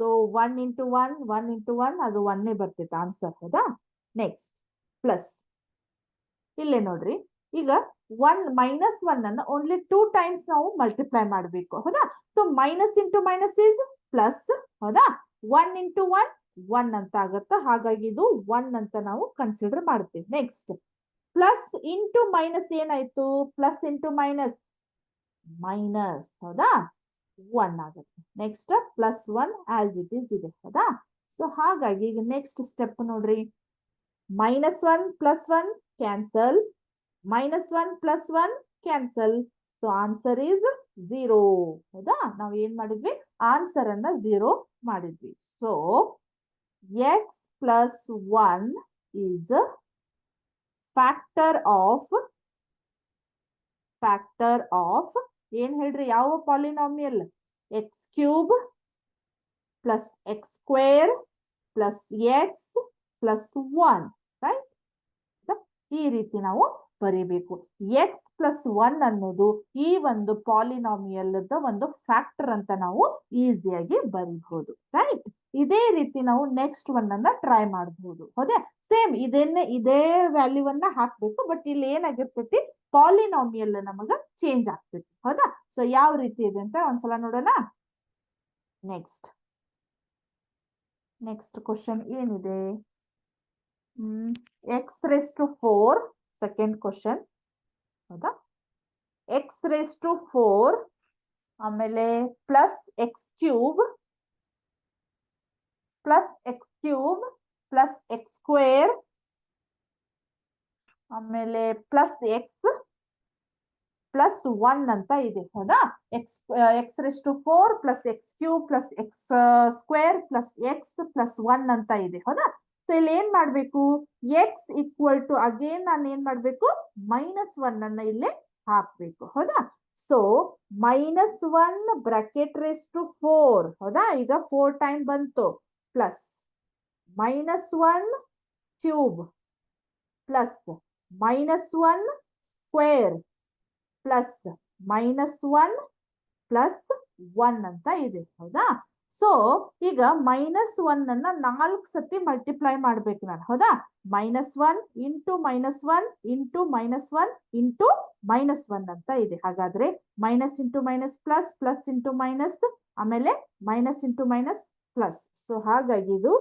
So 1 into 1 1 into 1 ಅದು 1 ಬರ್ತೈತೆ ಆನ್ಸರ್. ಹೌದಾ, ನೆಕ್ಸ್ಟ್ ಪ್ಲಸ್ ಇಲ್ಲೇ ನೋಡ್ರಿ. ಈಗ -1 ಅನ್ನ ಓನ್ಲಿ 2 ಟೈಮ್ಸ್ ನಾವು ಮಲ್ಟಿಪ್ಲೈ ಮಾಡಬೇಕು. ಹೌದಾ, so minus into minus is plus. ಹೌದಾ, 1 ಇಂಟು 1 1 ಅಂತ ಆಗತ್ತ. ಹಾಗಾಗಿ ಇದು 1 ಅಂತ ನಾವು ಕನ್ಸಿಡರ್ ಮಾಡ್ತೀವಿ. ನೆಕ್ಸ್ಟ್ ಪ್ಲಸ್ ಇಂಟು ಮೈನಸ್ ಏನಾಯ್ತು, ಪ್ಲಸ್ ಇಂಟು ಮೈನಸ್ ಮೈನಸ್. ಹೌದಾ, 1 ಆಗುತ್ತೆ. ನೆಕ್ಸ್ಟ್ +1 ಆಸ್ ಇಟ್ ಈಸ್ ಇದೆ. ಹೌದಾ, ಸೊ ಹಾಗಾಗಿ ಈಗ ನೆಕ್ಸ್ಟ್ ಸ್ಟೆಪ್ ನೋಡ್ರಿ. -1 + 1 cancel, -1 + 1 cancel. So answer is 0. ಹೌದಾ, ನಾವ್ ಏನ್ ಮಾಡಿದ್ವಿ, ಆನ್ಸರ್ ಅನ್ನ 0 ಮಾಡಿದ್ವಿ. So x+1 is factor of ಏನ್ ಹೇಳ್ರಿ, ಯಾವ polynomial, x³ + x² + x + 1. Right? ಈ ರೀತಿ ನಾವು ಬರೀಬೇಕು. x ಪ್ಲಸ್ 1 ಅನ್ನೋದು ಈ ಒಂದು ಪಾಲಿನಾಮಿಯಲ್ ಒಂದು ಫ್ಯಾಕ್ಟರ್ ಅಂತ ನಾವು ಈಸಿಯಾಗಿ ಬರೀಬಹುದು. ರೈಟ್, ಇದೇ ರೀತಿ ನಾವು ನೆಕ್ಸ್ಟ್ ಒನ್ ಅನ್ನ ಟ್ರೈ ಮಾಡಬಹುದು. ಹೌದಾ, ಸೇಮ್ ಇದೇ ವ್ಯಾಲ್ಯೂವನ್ನ ಹಾಕ್ಬೇಕು, ಬಟ್ ಇಲ್ಲಿ ಏನಾಗಿರ್ತೈತಿ ಪಾಲಿನಾಮಿಯಲ್ ನಮಗ ಚೇಂಜ್ ಆಗ್ತೈತಿ. ಹೌದಾ, ಸೊ ಯಾವ ರೀತಿ ಇದೆ ಅಂತ ಒಂದ್ಸಲ ನೋಡೋಣ. ನೆಕ್ಸ್ಟ್ ಕ್ವಶನ್ ಏನಿದೆ? X raise to 4 second question. ಹೌದಾ, ಎಕ್ಸ್ ರೇಸ್ ಟು 4 ಆಮೇಲೆ plus x cube plus x square ಆಮೇಲೆ ಪ್ಲಸ್ ಎಕ್ಸ್ ಪ್ಲಸ್ 1 ಅಂತ ಇದೆ. ಹೌದಾ, x raise to 4 plus x cube plus x square plus x plus 1 ಅಂತ ಇದೆ. ಹೌದಾ, ಸೊ ಇಲ್ಲಿ ಏನ್ ಮಾಡ್ಬೇಕು? ಎಕ್ಸ್ ಈಕ್ವಲ್ ಟು ಅಗೇನ್ ನಾನು ಏನ್ ಮಾಡ್ಬೇಕು? -1 ಅನ್ನ ಇಲ್ಲಿ ಹಾಕ್ಬೇಕು. ಹೌದಾ, ಸೊ -1 ಬ್ರಾಕೆಟ್ ರೇಸ್ ಟು 4. ಹೌದಾ, ಈಗ 4 ಟೈಮ್ ಬಂತು, plus -1 cube plus -1 square plus -1 plus 1 ಅಂತ ಇದೆ. ಹೌದಾ, ಸೊ ಈಗ -1 ಅನ್ನ 4 ಸತಿ ಮಲ್ಟಿಪ್ಲೈ ಮಾಡ್ಬೇಕು ನಾನು. ಹೌದಾ, -1 ಇಂಟು -1 ಇಂಟು -1 ಇಂಟು -1 ಅಂತ ಇದೆ. ಹಾಗಾದ್ರೆ minus into minus plus, plus into minus, ಆಮೇಲೆ minus into minus plus. So ಹಾಗಾಗಿ ಇದು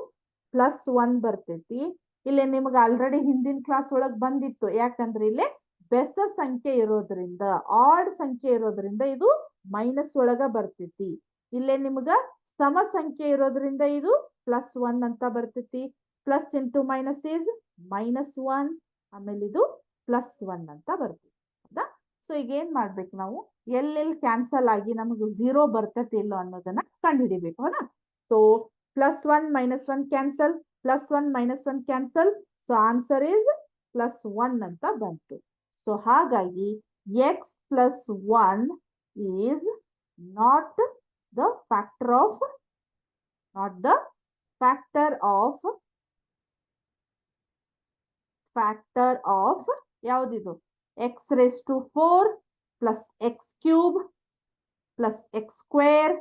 +1 ಬರ್ತೈತಿ. ಇಲ್ಲಿ ನಿಮ್ಗೆ ಆಲ್ರೆಡಿ ಹಿಂದಿನ ಕ್ಲಾಸ್ ಒಳಗೆ ಬಂದಿತ್ತು. ಯಾಕಂದ್ರೆ ಇಲ್ಲಿ ಬೆಸ ಸಂಖ್ಯೆ ಇರೋದ್ರಿಂದ, ಆಡ್ ಸಂಖ್ಯೆ ಇರೋದ್ರಿಂದ ಇದು ಮೈನಸ್ ಒಳಗ ಬರ್ತೈತಿ. ಇಲ್ಲೇ ನಿಮ್ಗ ಸಮ ಸಂಖ್ಯೆ ಇರೋದ್ರಿಂದ ಇದು +1 ಅಂತ ಬರ್ತೈತಿ. ಪ್ಲಸ್ ಇಂಟು ಮೈನಸ್ ಈಸ್ -1, ಆಮೇಲೆ ಇದು +1 ಅಂತ ಬರ್ತೈತಿ. ಹೌದಾ, ಸೊ ಈಗ ಏನ್ ಮಾಡ್ಬೇಕು ನಾವು? ಎಲ್ಲೆಲ್ಲಿ ಕ್ಯಾನ್ಸಲ್ ಆಗಿ ನಮಗೆ 0 ಬರ್ತೈತಿ ಇಲ್ಲೋ ಅನ್ನೋದನ್ನ ಕಂಡುಹಿಡಿಬೇಕು. ಹೌದಾ, so +1 -1 cancel, +1 -1 cancel, so answer is +1 ಅಂತ ಬಂತು. ಸೊ ಹಾಗಾಗಿ x plus 1 is not the factor of ಯಾವ್ದಿದು? x raised to 4 plus x cube plus x square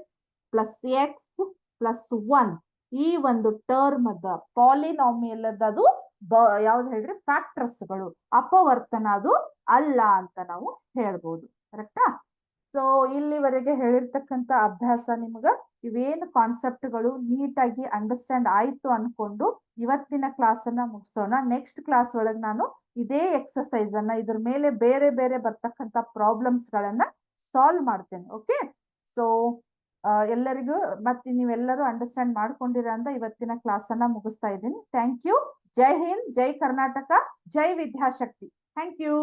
plus x plus 1 ಈ ಒಂದು ಟರ್ಮ್ ಅದ ಪಾಲಿನಾಮಿಯಲ್ ಅದು ಯಾವ್ದು ಹೇಳ್ರಿ? ಫ್ಯಾಕ್ಟರ್ಸ್ಗಳು, ಅಪವರ್ತನ ಅದು ಅಲ್ಲ ಅಂತ ನಾವು ಹೇಳ್ಬೋದು. ಕರೆಕ್ಟಾ? ಸೊ ಇಲ್ಲಿವರೆಗೆ ಹೇಳಿರ್ತಕ್ಕಂಥ ಅಭ್ಯಾಸ ನಿಮ್ಗ ಇವೇನು ಕಾನ್ಸೆಪ್ಟ್ಗಳು ನೀಟಾಗಿ ಅಂಡರ್ಸ್ಟ್ಯಾಂಡ್ ಆಯ್ತು ಅನ್ಕೊಂಡು ಇವತ್ತಿನ ಕ್ಲಾಸ್ ಅನ್ನ ಮುಗಿಸೋಣ. ನೆಕ್ಸ್ಟ್ ಕ್ಲಾಸ್ ಒಳಗೆ ನಾನು ಇದೇ ಎಕ್ಸರ್ಸೈಸ್ ಅನ್ನ ಇದ್ರ ಮೇಲೆ ಬೇರೆ ಬೇರೆ ಬರ್ತಕ್ಕಂಥ ಪ್ರಾಬ್ಲಮ್ಸ್ ಗಳನ್ನ ಸಾಲ್ವ್ ಮಾಡ್ತೇನೆ. ಓಕೆ, ಸೊ ಎಲ್ಲರಿಗೂ ಮತ್ತೆ ನೀವೆಲ್ಲರೂ ಅಂಡರ್ಸ್ಟ್ಯಾಂಡ್ ಮಾಡ್ಕೊಂಡಿರ ಅಂತ ಇವತ್ತಿನ ಕ್ಲಾಸ್ ಅನ್ನ ಮುಗಿಸ್ತಾ ಇದ್ದೀನಿ. Thank you. ಜೈ ಹಿಂದ್, ಜೈ ಕರ್ನಾಟಕ, ಜೈ ವಿದ್ಯಾಶಕ್ತಿ. Thank you.